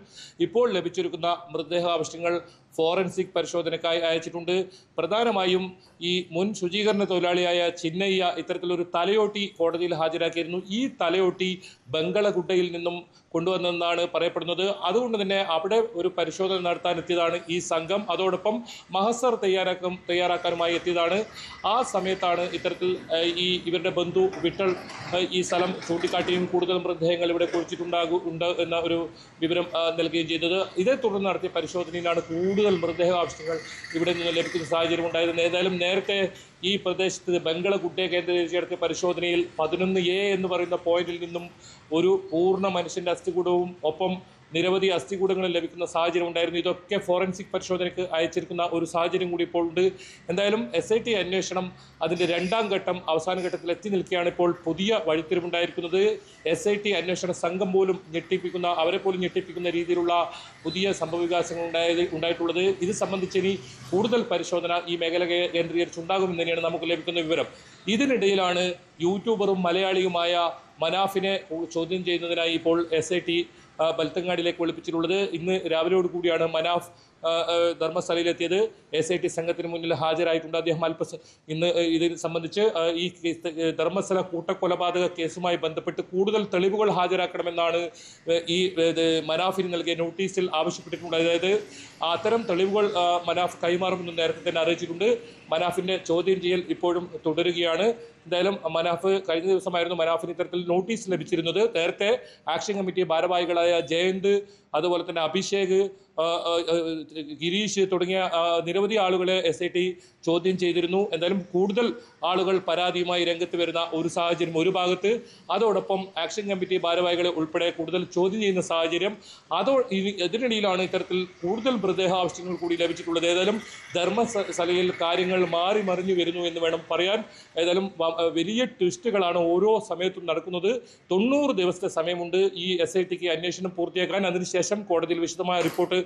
ഇപ്പോൾ ലഭിച്ചിരിക്കുന്ന മൃതദേഹാവശിഷ്ടങ്ങൾ ഫോറൻസിക് പരിശോധനയ്ക്കായി അയച്ചിട്ടുണ്ട്. പ്രധാനമായും ഈ മുൻ ശുചീകരണ തൊഴിലാളിയായ ചിന്നയ്യ ഇത്തരത്തിലൊരു തലയോട്ടി കോടതിയിൽ ഹാജരാക്കിയിരുന്നു. ഈ തലയോട്ടി ബംഗ്ലഗുഡയിൽ നിന്നും കൊണ്ടുവന്നെന്നാണ് പറയപ്പെടുന്നത്. അതുകൊണ്ട് തന്നെ അവിടെ ഒരു പരിശോധന നടത്താനെത്തിയതാണ് ഈ സംഘം. അതോടൊപ്പം മഹസർ തയ്യാറാക്കാനുമായി എത്തിയതാണ്. ആ സമയത്താണ് ഇത്തരത്തിൽ ഇവരുടെ ബന്ധു വിട്ടൽ ഈ സ്ഥലം ചൂണ്ടിക്കാട്ടിയും കൂടുതൽ മൃതദേഹങ്ങൾ ഇവിടെ കുഴിച്ചിട്ടുണ്ട് എന്ന ഒരു വിവരം നൽകുകയും ചെയ്തത്. ഇതേ തുടർന്ന് നടത്തിയ പരിശോധനയിലാണ് കൂടുതൽ മൃതദേഹാവശിഷ്ടങ്ങൾ ഇവിടെ നിന്ന് ലഭിക്കുന്ന സാഹചര്യം ഉണ്ടായത്. ഏതായാലും നേരത്തെ ഈ പ്രദേശത്ത് ബംഗ്ലഗുഡയെ കേന്ദ്രീകരിച്ച് നടത്തിയ പരിശോധനയിൽ 11A എന്ന് പറയുന്ന പോയിന്റിൽ നിന്നും ഒരു പൂർണ്ണ മനുഷ്യന്റെ അസ്ഥികൂടവും ഒപ്പം നിരവധി അസ്ഥികൂടങ്ങൾ ലഭിക്കുന്ന സാഹചര്യം ഉണ്ടായിരുന്നു. ഇതൊക്കെ ഫോറൻസിക് പരിശോധനയ്ക്ക് അയച്ചിരിക്കുന്ന ഒരു സാഹചര്യം കൂടി ഇപ്പോൾ ഉണ്ട്. എന്തായാലും SIT അന്വേഷണം അതിൻ്റെ 2ാം ഘട്ടം അവസാന ഘട്ടത്തിൽ എത്തി നിൽക്കുകയാണ്. ഇപ്പോൾ പുതിയ വഴിത്തിരിവുണ്ടായിരിക്കുന്നത്. SIT അന്വേഷണ സംഘം പോലും അവരെ പോലും ഞെട്ടിപ്പിക്കുന്ന രീതിയിലുള്ള പുതിയ സംഭവവികാസങ്ങൾ ഉണ്ടായിട്ടുള്ളത്. ഇത് സംബന്ധിച്ച് ഇനി കൂടുതൽ പരിശോധന ഈ മേഖല കേന്ദ്രീകരിച്ചുണ്ടാകുമെന്ന് തന്നെയാണ് നമുക്ക് ലഭിക്കുന്ന വിവരം. ഇതിനിടയിലാണ് യൂട്യൂബറും മലയാളിയുമായ മനാഫിനെ ചോദ്യം ചെയ്യുന്നതിനായി ഇപ്പോൾ SIT ബൽത്തങ്ങാടിയിലേക്ക് വിളിപ്പിച്ചിട്ടുള്ളത്. ഇന്ന് രാവിലെയോട് കൂടിയാണ് മനാഫ് ധർമ്മസ്ഥലയിലെത്തിയത്. SIT സംഘത്തിന് മുന്നിൽ ഹാജരായിട്ടുണ്ട്. അദ്ദേഹം ഇന്ന് ഇതിനെ സംബന്ധിച്ച് ഈ ധർമ്മസ്ഥല കൂട്ടക്കൊലപാതക കേസുമായി ബന്ധപ്പെട്ട് കൂടുതൽ തെളിവുകൾ ഹാജരാക്കണമെന്നാണ് ഈ മനാഫിന് നൽകിയ നോട്ടീസിൽ ആവശ്യപ്പെട്ടിട്ടുണ്ട്. അതായത് അത്തരം തെളിവുകൾ മനാഫ് കൈമാറുമെന്ന് നേരത്തെ തന്നെ അറിയിച്ചിട്ടുണ്ട്. മനാഫിന്റെ ചോദ്യം ചെയ്യൽ ഇപ്പോഴും തുടരുകയാണ്. എന്തായാലും കഴിഞ്ഞ ദിവസമായിരുന്നു മനാഫിന് ഇത്തരത്തിൽ നോട്ടീസ് ലഭിച്ചിരുന്നത്. നേരത്തെ ആക്ഷൻ കമ്മിറ്റി ഭാരവാഹികളായ ജയന്ത്, അതുപോലെ തന്നെ അഭിഷേക്, ഗിരീഷ് തുടങ്ങിയ നിരവധി ആളുകളെ SIT ചോദ്യം ചെയ്തിരുന്നു. എന്തായാലും കൂടുതൽ ആളുകൾ പരാതിയുമായി രംഗത്ത് വരുന്ന ഒരു സാഹചര്യം ഒരു ഭാഗത്ത്, അതോടൊപ്പം ആക്ഷൻ കമ്മിറ്റി ഭാരവാഹികളെ ഉൾപ്പെടെ കൂടുതൽ ചോദ്യം ചെയ്യുന്ന സാഹചര്യം. ഇതിനിടയിലാണ് ഇത്തരത്തിൽ കൂടുതൽ മൃതദേഹാവശിഷ്ടങ്ങൾ കൂടി ലഭിച്ചിട്ടുള്ളത്. ഏതായാലും ധർമ്മസ്ഥലയിൽ കാര്യങ്ങൾ മാറി മറിഞ്ഞു വരുന്നു എന്ന് വേണം പറയാൻ. ഏതായാലും വലിയ ട്വിസ്റ്റുകളാണ് ഓരോ സമയത്തും നടക്കുന്നത്. 90 ദിവസത്തെ സമയമുണ്ട് ഈ SITക്ക് അന്വേഷണം പൂർത്തിയാക്കാൻ. അതിനുശേഷം കോടതിയിൽ വിശദമായ റിപ്പോർട്ട്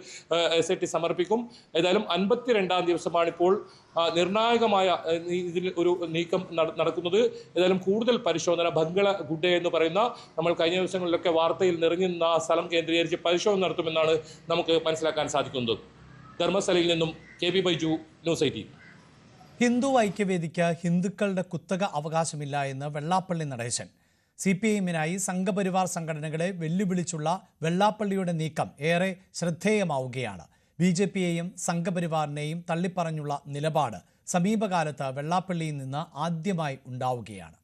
SIT സമർപ്പിക്കും. ഏതായാലും 52ാം ദിവസമാണ് ഇപ്പോൾ നിർണായകമായ ഇതിൽ ഒരു നീക്കം നടക്കുന്നത്. ഏതായാലും കൂടുതൽ പരിശോധന ബംഗ്ലഗുഡ എന്ന് പറയുന്ന നമ്മൾ കഴിഞ്ഞ ദിവസങ്ങളിലൊക്കെ വാർത്തയിൽ നിറഞ്ഞു നിന്ന ആ സ്ഥലം കേന്ദ്രീകരിച്ച് പരിശോധന നടത്തുമെന്നാണ് നമുക്ക് മനസ്സിലാക്കാൻ സാധിക്കുന്നത്. ധർമ്മസ്ഥലയിൽ നിന്നും KB ബൈജു, ന്യൂസ് 18. ഹിന്ദു ഐക്യവേദിക്ക് ഹിന്ദുക്കളുടെ കുത്തക അവകാശമില്ല എന്ന് വെള്ളാപ്പള്ളി നടേശൻ. CPIഎമ്മിനായി സംഘപരിവാർ സംഘടനകളെ വെല്ലുവിളിച്ചുള്ള വെള്ളാപ്പള്ളിയുടെ നീക്കം ഏറെ ശ്രദ്ധേയമാവുകയാണ്. BJPയെയും സംഘപരിവാറിനെയും തള്ളിപ്പറഞ്ഞുള്ള നിലപാട് സമീപകാലത്ത് വെള്ളാപ്പള്ളിയിൽ നിന്ന് ആദ്യമായി ഉണ്ടാവുകയാണ്.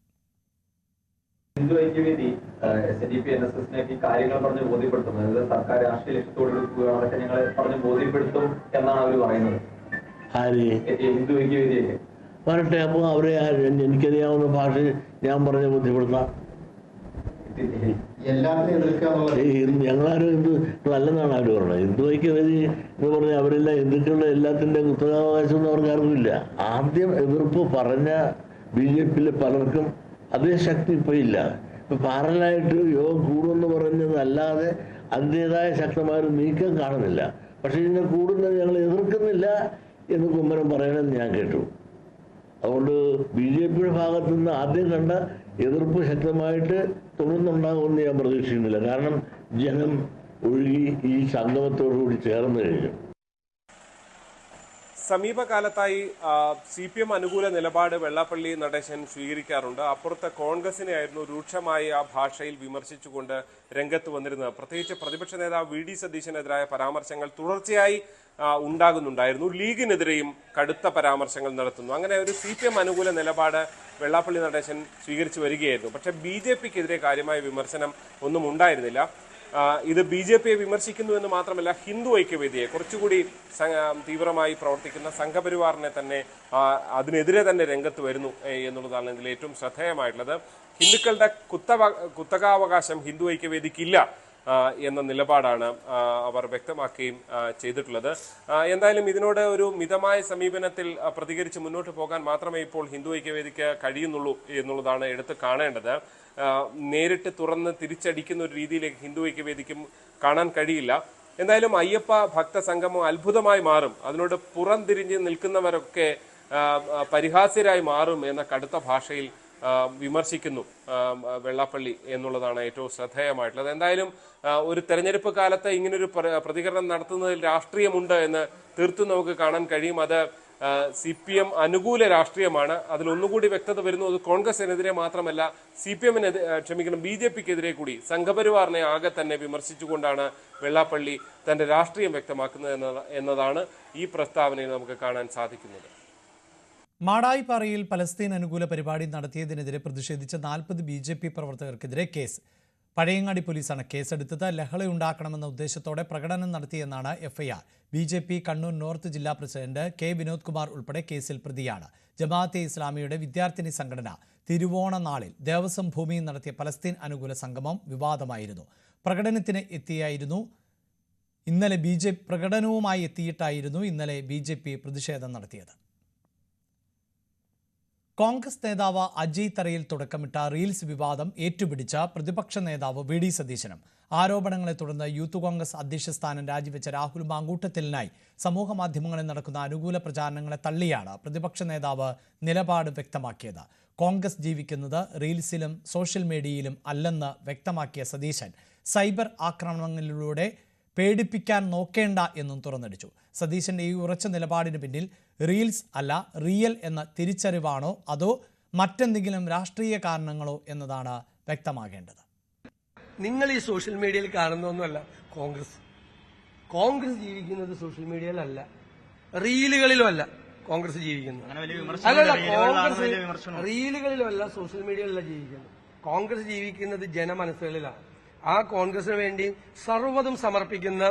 ഹിന്ദു ഐക്യവേദി SNDP NSSനെയൊക്കെ കാര്യങ്ങൾ പറഞ്ഞ് ബോധ്യപ്പെടുത്തും. അതായത് സർക്കാർ രാഷ്ട്രീയ ലക്ഷ്യത്തോട് അതൊക്കെ ഞങ്ങളെ പറഞ്ഞ് ബോധ്യപ്പെടുത്തും എന്നാണ് അവർ പറയുന്നത്. ഹിന്ദു ഐക്യവേദിയൊക്കെ വരട്ടെ, അപ്പോൾ അവരെ എനിക്കറിയാവുന്ന ഭാഷ ഞാൻ പറഞ്ഞ് ബോധ്യപ്പെടുത്താം. ഞങ്ങളാരും ഹിന്ദുക്കളല്ലെന്നാണ് അവർ പറഞ്ഞത്. ഹിന്ദു ഐക്യവേദി എന്ന് പറഞ്ഞാൽ അവരെല്ലാം ഹിന്ദുക്കളുടെ എല്ലാത്തിൻ്റെ കുത്തകാവകാശം ഒന്നും അവർക്ക് ആർക്കുമില്ല. ആദ്യം എതിർപ്പ് പറഞ്ഞ BJPയിലെ പലർക്കും അതേ ശക്തി ഇപ്പോൾ ഇല്ല. ഇപ്പം പാരലായിട്ട് യോഗം കൂടുമെന്ന് പറഞ്ഞതല്ലാതെ അതിൻ്റെതായ ശക്തമായ ഒരു നീക്കം കാണുന്നില്ല. പക്ഷേ ഇതിനെ കൂടുന്നത് ഞങ്ങൾ എതിർക്കുന്നില്ല എന്ന് കുമ്മനം പറയണമെന്ന് ഞാൻ കേട്ടു. അതുകൊണ്ട് BJPയുടെ ഭാഗത്തു നിന്ന് ആദ്യം കണ്ട എതിർപ്പ് ശക്തമായിട്ട് തുടർന്നുണ്ടാകുമെന്ന് ഞാൻ പ്രതീക്ഷിക്കുന്നില്ല. കാരണം ജനം ഒഴുകി ഈ സംഗമത്തോടുകൂടി ചേർന്ന് കഴിഞ്ഞു. സമീപകാലത്തായി CPM അനുകൂല നിലപാട് വെള്ളാപ്പള്ളി നടേശൻ സ്വീകരിക്കാറുണ്ട്. അപ്പുറത്ത് കോൺഗ്രസിനെ ആയിരുന്നു രൂക്ഷമായി ആ ഭാഷയിൽ വിമർശിച്ചുകൊണ്ട് രംഗത്ത് വന്നിരുന്നത്. പ്രത്യേകിച്ച് പ്രതിപക്ഷ നേതാവ് VD സതീശനെതിരായ പരാമർശങ്ങൾ തുടർച്ചയായി ഉണ്ടാകുന്നുണ്ടായിരുന്നു. ലീഗിനെതിരെയും കടുത്ത പരാമർശങ്ങൾ നടത്തുന്നു. അങ്ങനെ ഒരു CPM അനുകൂല നിലപാട് വെള്ളാപ്പള്ളി നടേശൻ സ്വീകരിച്ചു വരികയായിരുന്നു. പക്ഷേ BJPക്കെതിരെ കാര്യമായ വിമർശനം ഒന്നും ഉണ്ടായിരുന്നില്ല. ഇത് BJPയെ വിമർശിക്കുന്നു എന്ന് മാത്രമല്ല, ഹിന്ദു ഐക്യവേദിയെ കുറച്ചുകൂടി തീവ്രമായി പ്രവർത്തിക്കുന്ന സംഘപരിവാറിനെ തന്നെ അതിനെതിരെ തന്നെ രംഗത്ത് വരുന്നു എന്നുള്ളതാണ് ഇതിൽ ഏറ്റവും ശ്രദ്ധേയമായിട്ടുള്ളത്. ഹിന്ദുക്കളുടെ കുത്തകാവകാശം ഹിന്ദു ഐക്യവേദിക്കില്ല എന്ന നിലപാടാണ് അവർ വ്യക്തമാക്കുകയും ചെയ്തിട്ടുള്ളത്. എന്തായാലും ഇതിനോട് ഒരു മിതമായ സമീപനത്തിൽ പ്രതികരിച്ച് മുന്നോട്ട് പോകാൻ മാത്രമേ ഇപ്പോൾ ഹിന്ദു ഐക്യവേദിക്ക് കഴിയുന്നുള്ളൂ എന്നുള്ളതാണ് എടുത്ത് കാണേണ്ടത്. നേരിട്ട് തുറന്ന് തിരിച്ചടിക്കുന്ന ഒരു രീതിയിലേക്ക് ഹിന്ദു ഐക്യവേദിക്കും കാണാൻ കഴിയില്ല. എന്തായാലും അയ്യപ്പ ഭക്ത സംഗമം അത്ഭുതമായി മാറും, അതിനോട് പുറംതിരിഞ്ഞ് നിൽക്കുന്നവരൊക്കെ പരിഹാസ്യരായി മാറും എന്ന കടുത്ത ഭാഷയിൽ വിമർശിക്കുന്നു വെള്ളാപ്പള്ളി എന്നുള്ളതാണ് ഏറ്റവും ശ്രദ്ധേയമായിട്ടുള്ളത്. എന്തായാലും ഒരു തെരഞ്ഞെടുപ്പ് കാലത്ത് ഇങ്ങനൊരു പ്രതികരണം നടത്തുന്നതിൽ രാഷ്ട്രീയമുണ്ട് എന്ന് തീർത്തും നമുക്ക് കാണാൻ കഴിയും. അത് CPM അനുകൂല രാഷ്ട്രീയമാണ്. അതിലൊന്നുകൂടി വ്യക്തത വരുന്നു. അത് കോൺഗ്രസിനെതിരെ മാത്രമല്ല, BJPക്കെതിരെ കൂടി സംഘപരിവാറിനെ ആകെ തന്നെ വിമർശിച്ചുകൊണ്ടാണ് വെള്ളാപ്പള്ളി തന്റെ രാഷ്ട്രീയം വ്യക്തമാക്കുന്നത് എന്നതാണ് ഈ പ്രസ്താവനയിൽ നമുക്ക് കാണാൻ സാധിക്കുന്നത്. മാടായിപ്പാറയിൽ പലസ്തീൻ അനുകൂല പരിപാടി നടത്തിയതിനെതിരെ പ്രതിഷേധിച്ച 40 BJP പ്രവർത്തകർക്കെതിരെ കേസ്. പഴയങ്ങാടി പോലീസാണ് കേസെടുത്തത്. ലഹളയുണ്ടാക്കണമെന്ന ഉദ്ദേശത്തോടെ പ്രകടനം നടത്തിയെന്നാണ് FIR. BJP കണ്ണൂർ നോർത്ത് ജില്ലാ പ്രസിഡന്റ് K വിനോദ് കുമാർ ഉൾപ്പെടെ കേസിൽ പ്രതിയാണ്. ജമാഅത്തെ ഇസ്ലാമിയുടെ വിദ്യാർത്ഥിനി സംഘടന തിരുവോണ നാളിൽ ദേവസ്വം ഭൂമിയിൽ നടത്തിയ പലസ്തീൻ അനുകൂല സംഗമം വിവാദമായിരുന്നു. പ്രകടനവുമായി എത്തിയിട്ടായിരുന്നു ഇന്നലെ BJP പ്രതിഷേധം നടത്തിയത്. കോൺഗ്രസ് നേതാവ് അജയ് തറയിൽ തുടക്കമിട്ട റീൽസ് വിവാദം ഏറ്റുപിടിച്ച പ്രതിപക്ഷ നേതാവ് VD സതീശനും ആരോപണങ്ങളെ തുടർന്ന് യൂത്ത് കോൺഗ്രസ് അധ്യക്ഷ സ്ഥാനം രാജിവെച്ച രാഹുൽ മാങ്കൂട്ടത്തിലിനായി സമൂഹമാധ്യമങ്ങളിൽ നടക്കുന്ന അനുകൂല പ്രചാരണങ്ങളെ തള്ളിയാണ് പ്രതിപക്ഷ നേതാവ് നിലപാട് വ്യക്തമാക്കിയത്. കോൺഗ്രസ് ജീവിക്കുന്നത് റീൽസിലും സോഷ്യൽ മീഡിയയിലും അല്ലെന്ന് വ്യക്തമാക്കിയ സതീശൻ സൈബർ ആക്രമണങ്ങളിലൂടെ പേടിപ്പിക്കാൻ നോക്കേണ്ട എന്നും തുറന്നടിച്ചു. സതീശന്റെ ഈ ഉറച്ച നിലപാടിന് പിന്നിൽ റീൽസ് അല്ല റിയൽ എന്ന തിരിച്ചറിവാണോ അതോ മറ്റെന്തെങ്കിലും രാഷ്ട്രീയ കാരണങ്ങളോ എന്നതാണ് വ്യക്തമാകേണ്ടത്. നിങ്ങൾ ഈ സോഷ്യൽ മീഡിയയിൽ കാണുന്നൊന്നുമല്ല കോൺഗ്രസ് ജീവിക്കുന്നത് സോഷ്യൽ മീഡിയയിലല്ല, റീലുകളിലും അല്ല കോൺഗ്രസ് ജീവിക്കുന്നത്. അല്ലല്ല, കോൺഗ്രസ് റീലുകളിലും അല്ല സോഷ്യൽ മീഡിയയിലല്ല ജീവിക്കുന്നത്. കോൺഗ്രസ് ജീവിക്കുന്നത് ജനമനസ്സുകളിലാണ്. ആ കോൺഗ്രസിന് വേണ്ടി സർവ്വതും സമർപ്പിക്കുന്ന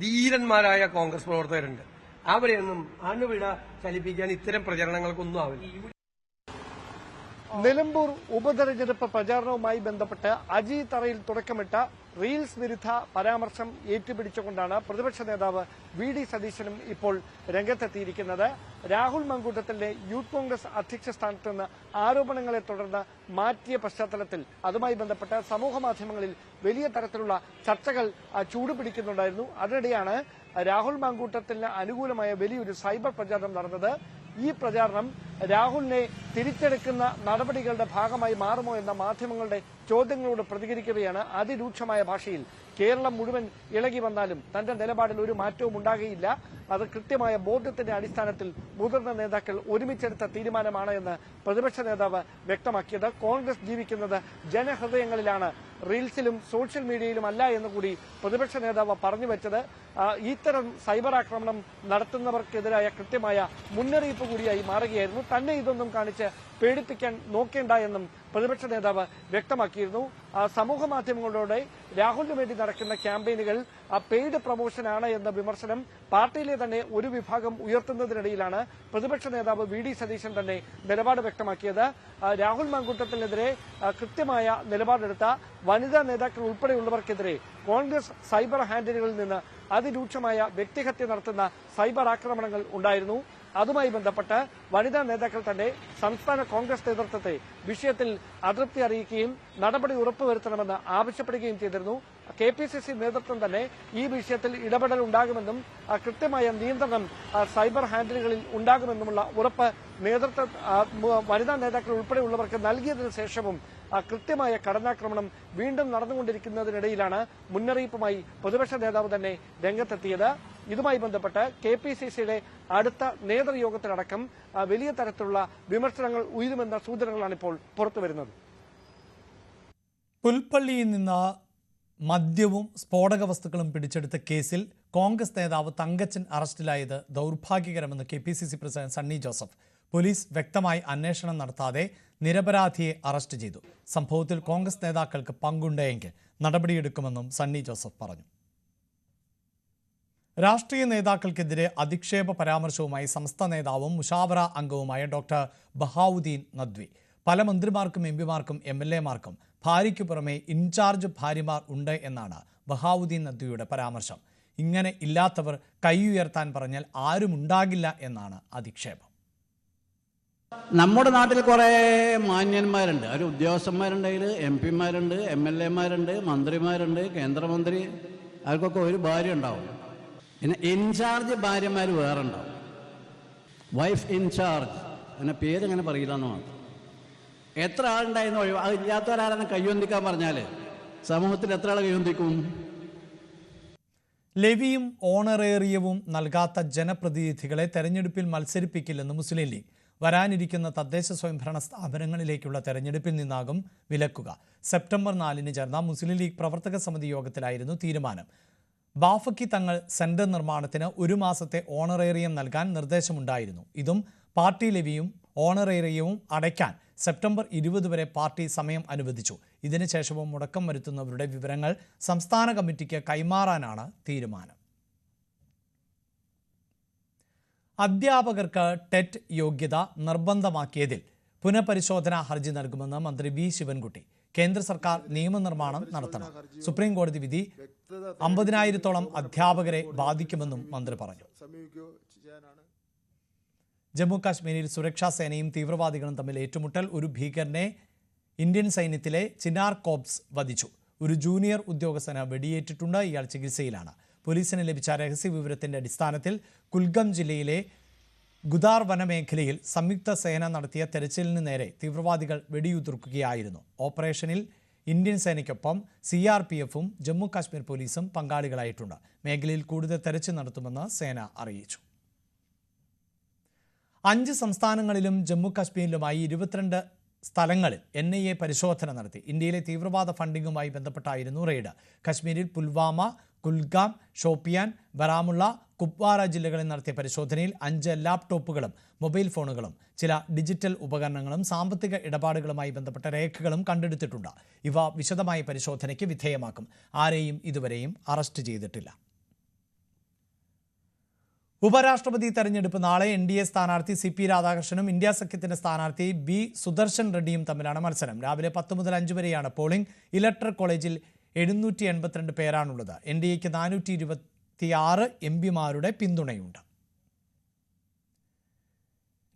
ധീരന്മാരായ കോൺഗ്രസ് പ്രവർത്തകരുണ്ട്. അവരെയൊന്നും അണുവിട ചലിപ്പിക്കാൻ ഇത്തരം പ്രചരണങ്ങൾക്കൊന്നും ആവില്ല. നിലമ്പൂർ ഉപതെരഞ്ഞെടുപ്പ് പ്രചാരണവുമായി ബന്ധപ്പെട്ട് അജയ് തറയിൽ തുടക്കമിട്ട റീൽസ് വിരുദ്ധ പരാമർശം ഏറ്റുപിടിച്ചുകൊണ്ടാണ് പ്രതിപക്ഷ നേതാവ് VD സതീശനും ഇപ്പോൾ രംഗത്തെത്തിയിരിക്കുന്നത്. രാഹുൽ മാങ്കൂട്ടത്തിന്റെ യൂത്ത് കോൺഗ്രസ് അധ്യക്ഷ സ്ഥാനത്ത് നിന്ന് ആരോപണങ്ങളെ തുടർന്ന് മാറ്റിയ പശ്ചാത്തലത്തിൽ അതുമായി ബന്ധപ്പെട്ട് സമൂഹമാധ്യമങ്ങളിൽ വലിയ തരത്തിലുള്ള ചർച്ചകൾ ചൂടുപിടിക്കുന്നുണ്ടായിരുന്നു. അതിനിടെയാണ് രാഹുൽ മാങ്കൂട്ടത്തിന് അനുകൂലമായ വലിയൊരു സൈബർ പ്രചാരണം നടന്നത്. ഈ പ്രചാരണം രാഹുലിനെ തിരിച്ചെടുക്കുന്ന നടപടികളുടെ ഭാഗമായി മാറുമോ എന്ന മാധ്യമങ്ങളുടെ ചോദ്യങ്ങളോട് പ്രതികരിക്കുകയാണ് അതിരൂക്ഷമായ ഭാഷയിൽ. കേരളം മുഴുവൻ ഇളകി വന്നാലും തന്റെ നിലപാടിൽ ഒരു മാറ്റവും ഉണ്ടാകുകയില്ല, അത് കൃത്യമായ ബോധ്യത്തിന്റെ അടിസ്ഥാനത്തിൽ മുതിർന്ന നേതാക്കൾ ഒരുമിച്ചെടുത്ത തീരുമാനമാണ് എന്ന് പ്രതിപക്ഷ നേതാവ് വ്യക്തമാക്കിയത്. കോൺഗ്രസ് ജീവിക്കുന്നത് ജനഹൃദയങ്ങളിലാണ്, റീൽസിലും സോഷ്യൽ മീഡിയയിലും അല്ല എന്നുകൂടി പ്രതിപക്ഷ നേതാവ് പറഞ്ഞു വെച്ചത് ഇത്തരം സൈബർ ആക്രമണം നടത്തുന്നവർക്കെതിരായ കൃത്യമായ മുന്നറിയിപ്പ് കൂടിയായി മാറുകയായിരുന്നു. തന്നെ ഇതൊന്നും കാണിച്ച് പേടിപ്പിക്കാൻ നോക്കേണ്ട എന്നും പ്രതിപക്ഷ നേതാവ് വ്യക്തമാക്കിയിരുന്നു. സമൂഹ മാധ്യമങ്ങളിലൂടെ രാഹുലിന് വേണ്ടി നടക്കുന്ന ക്യാമ്പയിനുകൾ പെയ്ഡ് പ്രൊമോഷനാണ് എന്ന വിമർശനം പാർട്ടിയിലെ തന്നെ ഒരു വിഭാഗം ഉയർത്തുന്നതിനിടയിലാണ് പ്രതിപക്ഷ നേതാവ് VD സതീശൻ തന്നെ നിലപാട് വ്യക്തമാക്കിയത്. രാഹുൽ മാങ്കൂട്ടത്തിനെതിരെ കൃത്യമായ നിലപാടെടുത്ത വനിതാ നേതാക്കൾ ഉൾപ്പെടെയുള്ളവർക്കെതിരെ കോൺഗ്രസ് സൈബർ ഹാൻഡിലുകളിൽ നിന്ന് അതിരൂക്ഷമായ വ്യക്തിഹത്യ നടത്തുന്ന സൈബർ ആക്രമണങ്ങൾ ഉണ്ടായിരുന്നു. അതുമായി ബന്ധപ്പെട്ട് വനിതാ നേതാക്കൾ തന്നെ സംസ്ഥാന കോൺഗ്രസ് നേതൃത്വത്തെ വിഷയത്തിൽ അതൃപ്തി അറിയിക്കുകയും നടപടി ഉറപ്പുവരുത്തണമെന്ന് ആവശ്യപ്പെടുകയും ചെയ്തിരുന്നു. KPCC നേതൃത്വം തന്നെ ഈ വിഷയത്തിൽ ഇടപെടൽ ഉണ്ടാകുമെന്നും കൃത്യമായ നിയന്ത്രണം സൈബർ ഹാൻഡിലുകളിൽ ഉണ്ടാകുമെന്നുമുള്ള ഉറപ്പ് വനിതാ നേതാക്കൾ ഉൾപ്പെടെയുള്ളവർക്ക് നൽകിയതിനു ശേഷവും കൃത്യമായ കടന്നാക്രമണം വീണ്ടും നടന്നുകൊണ്ടിരിക്കുന്നതിനിടയിലാണ് മുന്നറിയിപ്പുമായി പ്രതിപക്ഷ നേതാവ് തന്നെ രംഗത്തെത്തിയത്. ഇതുമായി ബന്ധപ്പെട്ട് KPCCയുടെ അടുത്ത നേതൃയോഗത്തിലടക്കം വലിയ തരത്തിലുള്ള വിമർശനങ്ങൾ ഉയരുമെന്ന സൂചനകളാണ് ഇപ്പോൾ പുറത്തുവരുന്നത്. പുൽപ്പള്ളിയിൽ നിന്ന് മദ്യവും സ്ഫോടക വസ്തുക്കളും പിടിച്ചെടുത്ത കേസിൽ കോൺഗ്രസ് നേതാവ് തങ്കച്ചൻ അറസ്റ്റിലായത് ദൗർഭാഗ്യകരമെന്ന് KPCC president Sunny Joseph. Police വ്യക്തമായി അന്വേഷണം നടത്താതെ നിരപരാധിയെ അറസ്റ്റ് ചെയ്തു. സംഭവത്തിൽ കോൺഗ്രസ് നേതാക്കൾക്ക് പങ്കുണ്ടെങ്കിൽ നടപടിയെടുക്കുമെന്നും സണ്ണി ജോസഫ് പറഞ്ഞു. രാഷ്ട്രീയ നേതാക്കൾക്കെതിരെ അധിക്ഷേപ പരാമർശവുമായി സംസ്ഥാന നേതാവും മുഷാവറ അംഗവുമായ ഡോക്ടർ ബഹാവുദ്ദീൻ നദ്വി. പല മന്ത്രിമാർക്കും MPമാർക്കും MLAമാർക്കും ഭാര്യയ്ക്ക് പുറമെ ഇൻചാർജ് ഭാര്യമാർ ഉണ്ട് എന്നാണ് ബഹാവുദ്ദീൻ നദ്വിയുടെ പരാമർശം. ഇങ്ങനെ ഇല്ലാത്തവർ കൈ ഉയർത്താൻ പറഞ്ഞാൽ ആരും ഉണ്ടാകില്ല എന്നാണ് അധിക്ഷേപം. നമ്മുടെ നാട്ടിൽ കുറേ മാന്യന്മാരുണ്ട്, അവർ ഉദ്യോഗസ്ഥന്മാരുണ്ടെങ്കിൽ MPമാരുണ്ട്, MLAമാരുണ്ട്, മന്ത്രിമാരുണ്ട്, കേന്ദ്രമന്ത്രി, അവർക്കൊക്കെ ഒരു ഭാര്യ ഉണ്ടാവും. പിന്നെ ഇൻചാർജ് ഭാര്യമാർ വേറെ ഉണ്ടാവും. വൈഫ് ഇൻചാർജ് അങ്ങനെ പേരങ്ങനെ പറയില്ല എന്ന് മാത്രം. എത്ര ആളുണ്ടായിരുന്നു ഇല്ലാത്തവരാരെന്ന് കയ്യൊന്തിക്കാൻ പറഞ്ഞാൽ സമൂഹത്തിൽ എത്ര ആൾ കയ്യൊന്തിക്കും? ലെവിയും ഓണറേറിയവും നൽകാത്ത ജനപ്രതിനിധികളെ തെരഞ്ഞെടുപ്പിൽ മത്സരിപ്പിക്കില്ലെന്ന് മുസ്ലിം ലീഗ്. വരാനിരിക്കുന്ന തദ്ദേശ സ്വയംഭരണ സ്ഥാപനങ്ങളിലേക്കുള്ള തെരഞ്ഞെടുപ്പിൽ നിന്നാകും വിലക്കുക. സെപ്റ്റംബർ 4 ചേർന്ന മുസ്ലിം ലീഗ് പ്രവർത്തക സമിതി യോഗത്തിലായിരുന്നു തീരുമാനം. ബാഫക്കി തങ്ങൾ സെന്റർ നിർമ്മാണത്തിന് 1 മാസത്തെ ഓണറേറിയം നൽകാൻ നിർദ്ദേശമുണ്ടായിരുന്നു. ഇതും പാർട്ടി ലെവിയും ഓണറേറിയവും അടയ്ക്കാൻ സെപ്റ്റംബർ 20 വരെ പാർട്ടി സമയം അനുവദിച്ചു. ഇതിനുശേഷവും മുടക്കം വരുത്തുന്നവരുടെ വിവരങ്ങൾ സംസ്ഥാന കമ്മിറ്റിക്ക് കൈമാറാനാണ് തീരുമാനം. അധ്യാപകർക്ക് ടെറ്റ് യോഗ്യത നിർബന്ധമാക്കിയതിൽ പുനഃപരിശോധനാ ഹർജി നൽകുമെന്ന് മന്ത്രി വി ശിവൻകുട്ടി. കേന്ദ്ര സർക്കാർ നിയമനിർമ്മാണം നടത്തണം. സുപ്രീം കോടതി വിധി 50,000-ഓളം അധ്യാപകരെ ബാധിക്കുമെന്നും മന്ത്രി പറഞ്ഞു. ജമ്മു കാശ്മീരിൽ സുരക്ഷാ സേനയും തീവ്രവാദികളും തമ്മിൽ ഏറ്റുമുട്ടൽ. ഒരു ഭീകരനെ ഇന്ത്യൻ സൈന്യത്തിലെ ചിനാർ കോപ്സ് വധിച്ചു. ഒരു ജൂനിയർ ഉദ്യോഗസ്ഥന് വെടിയേറ്റിട്ടുണ്ട്. ഇയാൾ ചികിത്സയിലാണ്. പോലീസിന് ലഭിച്ച രഹസ്യ വിവരത്തിന്റെ അടിസ്ഥാനത്തിൽ കുൽഗം ജില്ലയിലെ ഗുദാർ വനമേഖലയിൽ സംയുക്ത സേന നടത്തിയ തെരച്ചിലിന് നേരെ തീവ്രവാദികൾ വെടിയുതിർക്കുകയായിരുന്നു. ഓപ്പറേഷനിൽ ഇന്ത്യൻ സേനയ്ക്കൊപ്പം CRPFും ജമ്മു കാശ്മീർ പോലീസും പങ്കാളികളായിട്ടുണ്ട്. മേഖലയിൽ കൂടുതൽ തെരച്ചിൽ നടത്തുമെന്ന് സേന അറിയിച്ചു. 5 സംസ്ഥാനങ്ങളിലും ജമ്മു കാശ്മീരിലുമായി 22 സ്ഥലങ്ങളിൽ NIA പരിശോധന നടത്തി. ഇന്ത്യയിലെ തീവ്രവാദ ഫണ്ടിങ്ങുമായി ബന്ധപ്പെട്ടായിരുന്നു റെയ്ഡ്. കശ്മീരിൽ പുൽവാമ, കുൽഗാം, ഷോപ്പിയാൻ, ബറാമുള്ള, കുപ്വാര ജില്ലകളിൽ നടത്തിയ പരിശോധനയിൽ 5 ലാപ്ടോപ്പുകളും മൊബൈൽ ഫോണുകളും ചില ഡിജിറ്റൽ ഉപകരണങ്ങളും സാമ്പത്തിക ഇടപാടുകളുമായി ബന്ധപ്പെട്ട രേഖകളും കണ്ടെടുത്തിട്ടുണ്ട്. ഇവ വിശദമായ പരിശോധനയ്ക്ക് വിധേയമാക്കും. ആരെയും ഇതുവരെയും അറസ്റ്റ് ചെയ്തിട്ടില്ല. ഉപരാഷ്ട്രപതി തെരഞ്ഞെടുപ്പ് നാളെ. NDA സ്ഥാനാർത്ഥി CP രാധാകൃഷ്ണനും ഇന്ത്യ സഖ്യത്തിന്റെ സ്ഥാനാർത്ഥി B സുദർശൻ റെഡ്ഡിയും തമ്മിലാണ് മത്സരം. രാവിലെ 10 മുതൽ 5 വരെയാണ് പോളിംഗ്. ഇലക്ടറൽ കോളേജിൽ 782 പേരാണുള്ളത്. NDAക്ക് 426 MPമാരുടെ പിന്തുണയുണ്ട്.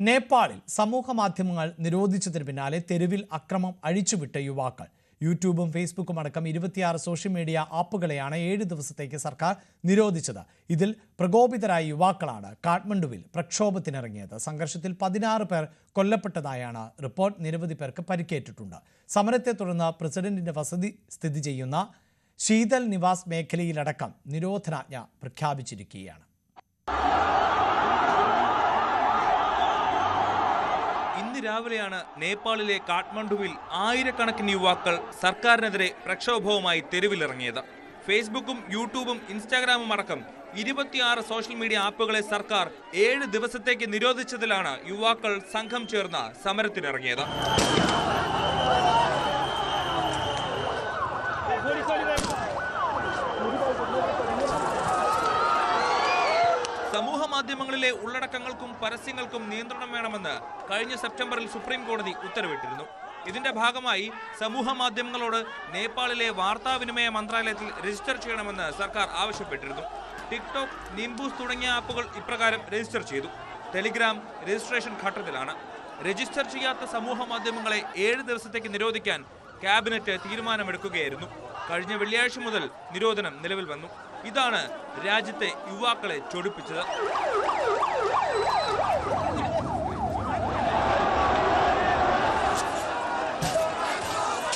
നേപ്പാളിൽ സമൂഹ മാധ്യമങ്ങൾ നിരോധിച്ചതിന് പിന്നാലെ തെരുവിൽ അക്രമം അഴിച്ചുവിട്ട യുവാക്കൾ. യൂട്യൂബും ഫേസ്ബുക്കും അടക്കം 26 സോഷ്യൽ മീഡിയ ആപ്പുകളെയാണ് 7 ദിവസത്തേക്ക് സർക്കാർ നിരോധിച്ചത്. ഇതിൽ പ്രകോപിതരായ യുവാക്കളാണ് കാഠ്മണ്ഡുവിൽ പ്രക്ഷോഭത്തിനിറങ്ങിയത്. സംഘർഷത്തിൽ 16 പേർ കൊല്ലപ്പെട്ടതായാണ് റിപ്പോർട്ട്. നിരവധി പേർക്ക് പരിക്കേറ്റിട്ടുണ്ട്. സമരത്തെ തുടർന്ന് പ്രസിഡന്റിന്റെ വസതി സ്ഥിതി ചെയ്യുന്ന ശീതൽ നിവാസ് മേഖലയിലടക്കം നിരോധനാജ്ഞ പ്രഖ്യാപിച്ചിരിക്കുകയാണ്. ഇന്ന് രാവിലെയാണ് നേപ്പാളിലെ കാഠ്മണ്ഡുവിൽ ആയിരക്കണക്കിന് യുവാക്കൾ സർക്കാരിനെതിരെ പ്രക്ഷോഭവുമായി തെരുവിലിറങ്ങിയത്. ഫേസ്ബുക്കും യൂട്യൂബും ഇൻസ്റ്റാഗ്രാമും അടക്കം 26 സോഷ്യൽ മീഡിയ ആപ്പുകളെ സർക്കാർ 7 ദിവസത്തേക്ക് നിരോധിച്ചതിലാണ് യുവാക്കൾ സംഘം ചേർന്ന് സമരത്തിനിറങ്ങിയത്. സമൂഹ മാധ്യമങ്ങളിലെ ഉള്ളടക്കങ്ങൾക്കും പരസ്യങ്ങൾക്കും നിയന്ത്രണം വേണമെന്ന് കഴിഞ്ഞ സെപ്റ്റംബറിൽ സുപ്രീം കോടതി ഉത്തരവിട്ടിരുന്നു. ഇതിന്റെ ഭാഗമായി സമൂഹ മാധ്യമങ്ങളോട് നേപ്പാളിലെ വാർത്താവിനിമയ മന്ത്രാലയത്തിൽ രജിസ്റ്റർ ചെയ്യണമെന്ന് സർക്കാർ ആവശ്യപ്പെട്ടിരുന്നു. ടിക്ടോക്ക്, നിംബൂസ് തുടങ്ങിയ ആപ്പുകൾ ഇപ്രകാരം രജിസ്റ്റർ ചെയ്തു. ടെലിഗ്രാം രജിസ്ട്രേഷൻ ഘട്ടത്തിലാണ്. രജിസ്റ്റർ ചെയ്യാത്ത സമൂഹ മാധ്യമങ്ങളെ 7 ദിവസത്തേക്ക് നിരോധിക്കാൻ ക്യാബിനറ്റ് തീരുമാനമെടുക്കുകയായിരുന്നു. കഴിഞ്ഞ വെള്ളിയാഴ്ച മുതൽ നിരോധനം നിലവിൽ വന്നു. ഇതാണ് രാജ്യത്തെ യുവാക്കളെ ചൊടിപ്പിച്ചത്.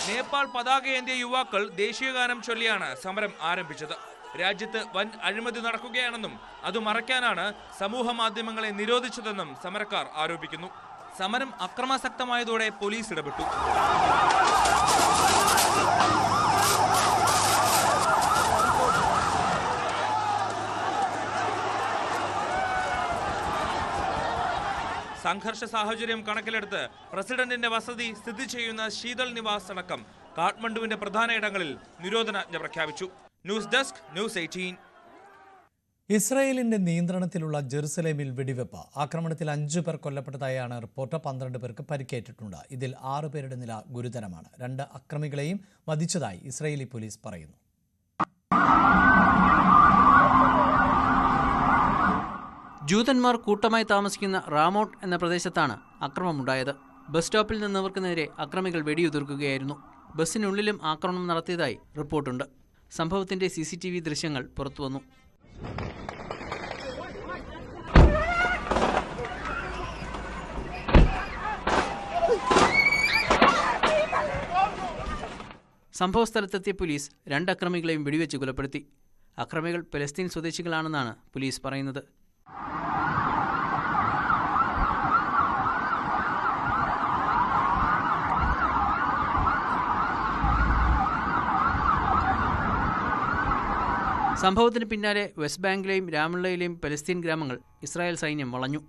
നേപ്പാൾ നേപ്പാൾ പതാകയേന്തിയ യുവാക്കൾ ദേശീയഗാനം ചൊല്ലിയാണ് സമരം ആരംഭിച്ചത്. രാജ്യത്ത് വൻ അഴിമതി നടക്കുകയാണെന്നും അത് മറയ്ക്കാനാണ് സമൂഹ മാധ്യമങ്ങളെ നിരോധിച്ചതെന്നും സമരക്കാർ ആരോപിക്കുന്നു. സമരം അക്രമാസക്തമായതോടെ പോലീസ് ഇടപെട്ടു. സംഘർഷ സാഹചര്യം കണക്കിലെടുത്ത് പ്രസിഡന്റിന്റെ വസതി സ്ഥിതി ചെയ്യുന്ന ശീതൾ നിവാസ് അടക്കം കാഠ്മണ്ഡുവിന്റെ പ്രധാന ഇടങ്ങളിൽ നിരോധനാജ്ഞ പ്രഖ്യാപിച്ചു. News desk, news 18. ഇസ്രായേലിന്റെ നിയന്ത്രണത്തിലുള്ള ജെറുസലേമിൽ വെടിവെപ്പ്. ആക്രമണത്തിൽ 5 പേർ കൊല്ലപ്പെട്ടതായാണ് റിപ്പോർട്ട്. 12 പേർക്ക് പരിക്കേറ്റിട്ടുണ്ട്. ഇതിൽ 6 പേരുടെ നില ഗുരുതരമാണ്. 2 അക്രമികളെയും വധിച്ചതായി ഇസ്രായേലി പോലീസ് പറയുന്നു. ജൂതന്മാർ കൂട്ടമായി താമസിക്കുന്ന റാമോട്ട് എന്ന പ്രദേശത്താണ് അക്രമമുണ്ടായത്. ബസ് സ്റ്റോപ്പിൽ നിന്നവർക്ക് നേരെ അക്രമികൾ വെടിയുതിർക്കുകയായിരുന്നു. ബസ്സിനുള്ളിലും ആക്രമണം നടത്തിയതായി റിപ്പോർട്ടുണ്ട്. സംഭവത്തിന്റെ CCTV ദൃശ്യങ്ങൾ പുറത്തുവന്നു. സംഭവസ്ഥലത്തെത്തിയ പോലീസ് 2 അക്രമികളെയും വെടിവെച്ച് കൊലപ്പെടുത്തി. അക്രമികൾ പലസ്തീൻ സ്വദേശികളാണെന്നാണ് പോലീസ് പറയുന്നത്. സംഭവത്തിന് പിന്നാലെ വെസ്റ്റ് ബാങ്കിലെയും രാമള്ളയിലെയും പലസ്തീൻ ഗ്രാമങ്ങൾ ഇസ്രായേൽ സൈന്യം വളഞ്ഞു.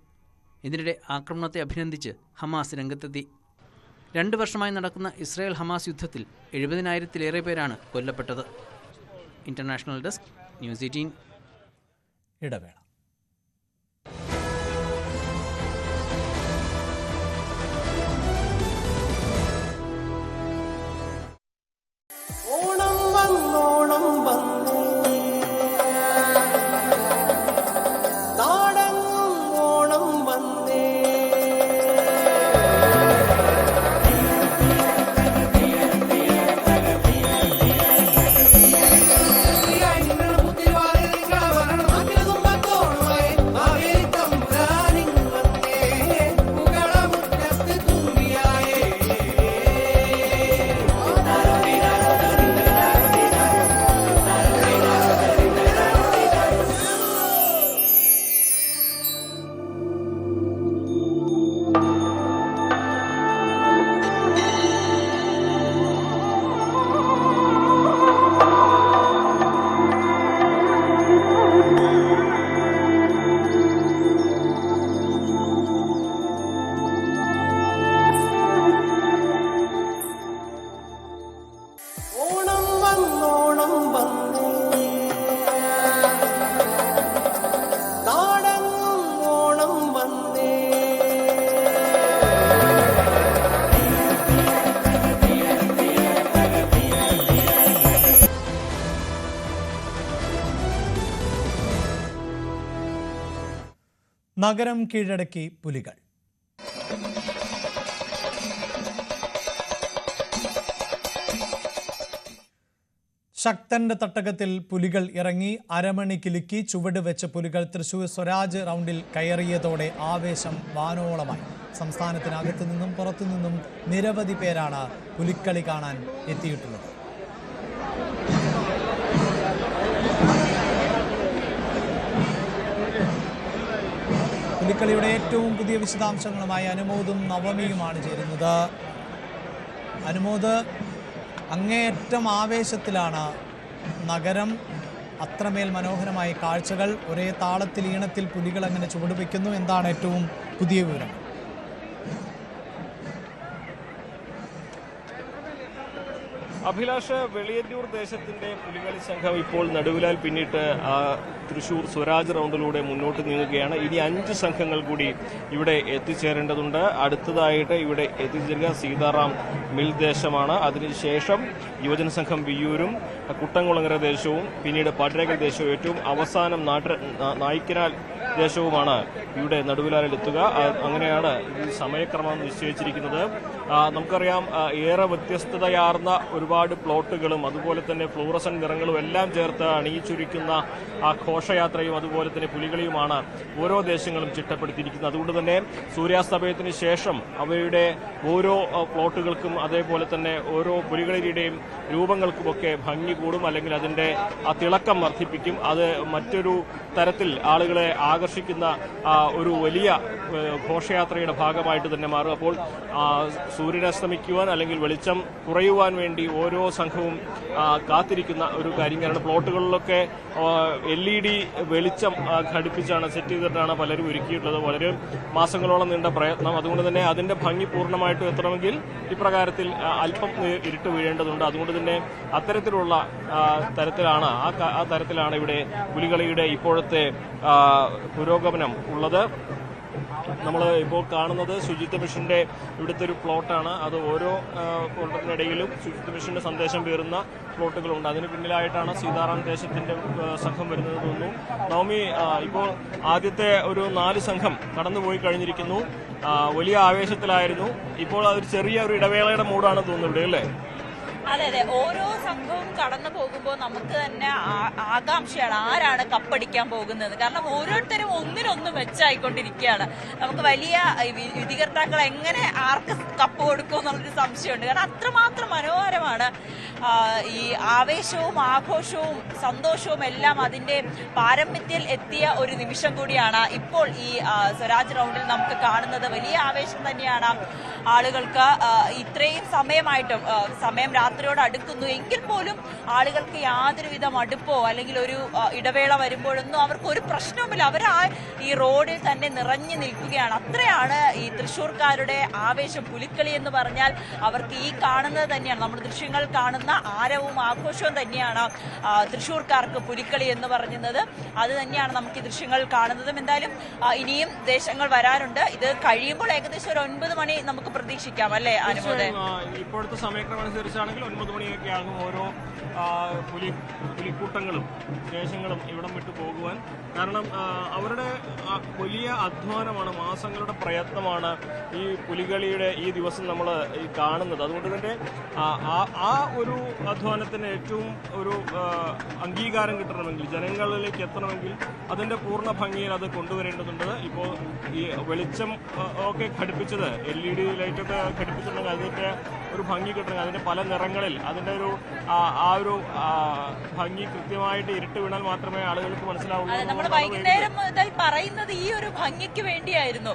ഇതിനിടെ ആക്രമണത്തെ അഭിനന്ദിച്ച് ഹമാസ് രംഗത്തെത്തി. 2 വർഷമായി നടക്കുന്ന ഇസ്രായേൽ ഹമാസ് യുദ്ധത്തിൽ 70,000-ലേറെ പേരാണ് കൊല്ലപ്പെട്ടത്. International desk, news 18. ഇടവേള. നഗരം കീഴടക്കി പുലികൾ. ശക്തന്റെ തട്ടകത്തിൽ പുലികൾ ഇറങ്ങി. അരമണി കിലുക്കി ചുവട് വെച്ച പുലികൾ തൃശൂർ സ്വരാജ് റൗണ്ടിൽ കയറിയതോടെ ആവേശം വാനോളമായി. സംസ്ഥാനത്തിനകത്തു നിന്നും പുറത്തുനിന്നും നിരവധി പേരാണ് പുലിക്കളി കാണാൻ എത്തിയിട്ടുള്ളത്. പുലിക്കളിയുടെ ഏറ്റവും പുതിയ വിശദാംശങ്ങളുമായി അനുമോദും നവമിയുമാണ് ചേരുന്നത്. അനുമോദ്, അങ്ങേയറ്റം ആവേശത്തിലാണ് നഗരം. അത്രമേൽ മനോഹരമായ കാഴ്ചകൾ. ഒരേ താളത്തിൽ ഈണത്തിൽ പുലികൾ അങ്ങനെ ചുവടുവെക്കുന്നു. എന്താണ് ഏറ്റവും പുതിയ വിവരം? അഭിലാഷ്, വെളിയന്നൂർ ദേശത്തിന്റെ പുലികളി സംഘം ഇപ്പോൾ നടുവിലാൽ പിന്നിട്ട് തൃശൂർ സ്വരാജ് റൗണ്ടിലൂടെ മുന്നോട്ട് നീങ്ങുകയാണ്. ഇനി 5 സംഘങ്ങൾ കൂടി ഇവിടെ എത്തിച്ചേരേണ്ടതുണ്ട്. അടുത്തതായിട്ട് ഇവിടെ എത്തിച്ചേരുക സീതാറാം മിൽ ദേശമാണ്. അതിനുശേഷം യുവജന സംഘം വിയ്യൂരും കുട്ടംകുളങ്ങര ദേശവും പിന്നീട് പാട്ടിരക്കൽ ദേശവും ഏറ്റവും അവസാനം നായിക്കനാൽ ദേശവുമാണ് ഇവിടെ നടുവിലാലെത്തുക. അങ്ങനെയാണ് ഈ സമയക്രമം നിശ്ചയിച്ചിരിക്കുന്നത്. നമുക്കറിയാം, ഏറെ വ്യത്യസ്തതയാർന്ന ഒരുപാട് പ്ലോട്ടുകളും അതുപോലെ തന്നെ ഫ്ലൂറസൻ നിറങ്ങളും എല്ലാം ചേർത്ത് അണിയിച്ചൊരുക്കുന്ന ആ ഘോഷയാത്രയും അതുപോലെ തന്നെ പുലികളിയുമാണ് ഓരോ ദേശങ്ങളും ചിട്ടപ്പെടുത്തിയിരിക്കുന്നത്. അതുകൊണ്ട് തന്നെ സൂര്യാസ്തമയത്തിന് ശേഷം അവയുടെ ഓരോ പ്ലോട്ടുകൾക്കും അതേപോലെ തന്നെ ഓരോ പുലികളിയുടെയും രൂപങ്ങൾക്കുമൊക്കെ ഭംഗി കൂടും, അല്ലെങ്കിൽ അതിന്റെ ആ തിളക്കം വർദ്ധിപ്പിക്കും. അത് മറ്റൊരു തരത്തിൽ ആളുകളെ ആകർഷിക്കുന്ന ഒരു വലിയ ഘോഷയാത്രയുടെ ഭാഗമായിട്ട് തന്നെ മാറും. അപ്പോൾ സൂര്യനസ്തമിക്കുവാൻ അല്ലെങ്കിൽ വെളിച്ചം കുറയുവാൻ വേണ്ടി ഓരോ സംഘവും കാത്തിരിക്കുന്ന ഒരു കാര്യങ്ങളാണ്. പ്ലോട്ടുകളിലൊക്കെ LED വെളിച്ചം ഘടിപ്പിച്ചാണ് സെറ്റ് ചെയ്തിട്ടാണ് പലരും ഒരുക്കിയിട്ടുള്ളത്. വളരെ മാസങ്ങളോളം നീണ്ട പ്രയത്നം. അതുകൊണ്ട് തന്നെ അതിന്റെ ഭംഗി പൂർണ്ണമായിട്ടും എത്തണമെങ്കിൽ ഇപ്രകാരത്തിൽ അല്പം ഇരുട്ട് വീഴേണ്ടതുണ്ട്. അതുകൊണ്ട് തന്നെ അത്തരത്തിലുള്ള തരത്തിലാണ് ആ തരത്തിലാണ് ഇവിടെ പുലികളിയുടെ ഇപ്പോഴത്തെ പുരോഗമനം ഉള്ളത്. നമ്മൾ ഇപ്പോൾ കാണുന്നത് ശുചിത്വ മിഷന്റെ ഇവിടുത്തെ ഒരു പ്ലോട്ടാണ്. അത് ഓരോ പ്ലോട്ടിനിടയിലും ശുചിത്വ മിഷന്റെ സന്ദേശം പേറുന്ന പ്ലോട്ടുകളുണ്ട്. അതിന് പിന്നിലായിട്ടാണ് സീതാറാം ദേശത്തിന്റെ സംഘം വരുന്നത് തോന്നുന്നു. നവമി, ഇപ്പോൾ ആദ്യത്തെ ഒരു 4 സംഘം കടന്നുപോയി കഴിഞ്ഞിരിക്കുന്നു. വലിയ ആവേശത്തിലായിരുന്നു. ഇപ്പോൾ ഒരു ചെറിയ ഒരു ഇടവേളയുടെ മൂടാണ് തോന്നുന്നു ഇവിടെ, അല്ലേ? അതെ അതെ, ഓരോ സംഘവും കടന്നു പോകുമ്പോൾ നമുക്ക് തന്നെ ആകാംക്ഷയാണ് ആരാണ് കപ്പടിക്കാൻ പോകുന്നത്. കാരണം ഓരോരുത്തരും ഒന്നിനൊന്ന് മെച്ചായിക്കൊണ്ടിരിക്കുകയാണ്. നമുക്ക് വലിയ വിധികർത്താക്കൾ എങ്ങനെ ആർക്ക് കപ്പ് കൊടുക്കും എന്നുള്ളൊരു സംശയമുണ്ട്. കാരണം അത്രമാത്രം മനോഹരമാണ് ഈ ആവേശവും ആഘോഷവും സന്തോഷവും എല്ലാം അതിന്റെ പാരമ്യത്തിൽ എത്തിയ ഒരു നിമിഷം കൂടിയാണ് ഇപ്പോൾ ഈ സ്വരാജ് റൗണ്ടിൽ നമുക്ക് കാണുന്നത്. വലിയ ആവേശം തന്നെയാണ് ആളുകൾക്ക്. ഇത്രയും സമയമായിട്ടും സമയം രാത്രിയോട് അടുക്കുന്നു എങ്കിൽ പോലും ആളുകൾക്ക് യാതൊരുവിധ മടുപ്പോ അല്ലെങ്കിൽ ഒരു ഇടവേള വരുമ്പോഴൊന്നും അവർക്ക് ഒരു പ്രശ്നവുമില്ല. അവർ ഈ റോഡിൽ തന്നെ നിറഞ്ഞു നിൽക്കുകയാണ്. അത്രയാണ് ഈ തൃശ്ശൂർക്കാരുടെ ആവേശം. പുലിക്കളി എന്ന് പറഞ്ഞാൽ അവർക്ക് ഈ കാണുന്നത് തന്നെയാണ്, നമ്മൾ ദൃശ്യങ്ങൾ കാണുന്ന ആരവും ആഘോഷവും തന്നെയാണ് തൃശ്ശൂർക്കാർക്ക് പുലിക്കളി എന്ന് പറയുന്നത്. അത് തന്നെയാണ് നമുക്ക് ഈ ദൃശ്യങ്ങൾ കാണുന്നതും. എന്തായാലും ഇനിയും ദേശങ്ങൾ വരാറുണ്ട്. ഇത് കഴിയുമ്പോൾ ഏകദേശം ഒരു 9 മണി നമുക്ക് പ്രതീക്ഷിക്കാം, അല്ലേ അനുമോദേ? ഇപ്പോഴത്തെ സമയക്രമം അനുസരിച്ചാണെങ്കിൽ 9 മണിയൊക്കെ ആകും ഓരോ പുലിക്കൂട്ടങ്ങളും ദേശങ്ങളും ഇവിടം വിട്ടു പോകുവാൻ. കാരണം അവരുടെ വലിയ അധ്വാനമാണ്, മാസങ്ങളുടെ പ്രയത്നമാണ് ഈ പുലികളിയുടെ ഈ ദിവസം നമ്മൾ ഈ കാണുന്നത്. അതുകൊണ്ട് തന്നെ ആ ഒരു അധ്വാനത്തിന് ഏറ്റവും ഒരു അംഗീകാരം കിട്ടണമെങ്കിൽ, ജനങ്ങളിലേക്ക് എത്തണമെങ്കിൽ അതിന്റെ പൂർണ്ണ ഭംഗിയിൽ അത് കൊണ്ടുവരേണ്ടതുണ്ട്. ഇപ്പോൾ ഈ വെളിച്ചം ഒക്കെ ഘടിപ്പിച്ചത്, LED ലൈറ്റൊക്കെ ഘടിപ്പിച്ചിട്ടുണ്ടെങ്കിൽ അതിന്റെ ഒരു ഭംഗി കിട്ടണമെങ്കിൽ അതിന്റെ പല നിറങ്ങളിൽ അതിന്റെ ഒരു ആ ഒരു ഭംഗി കൃത്യമായിട്ട് ഇരുട്ട് വീണാൽ മാത്രമേ ആളുകൾക്ക് മനസ്സിലാവുള്ളൂ. നമ്മൾ വൈകുന്നേരം മുതൽ പറയുന്നത് ഈ ഒരു ഭംഗിക്ക് വേണ്ടിയായിരുന്നു.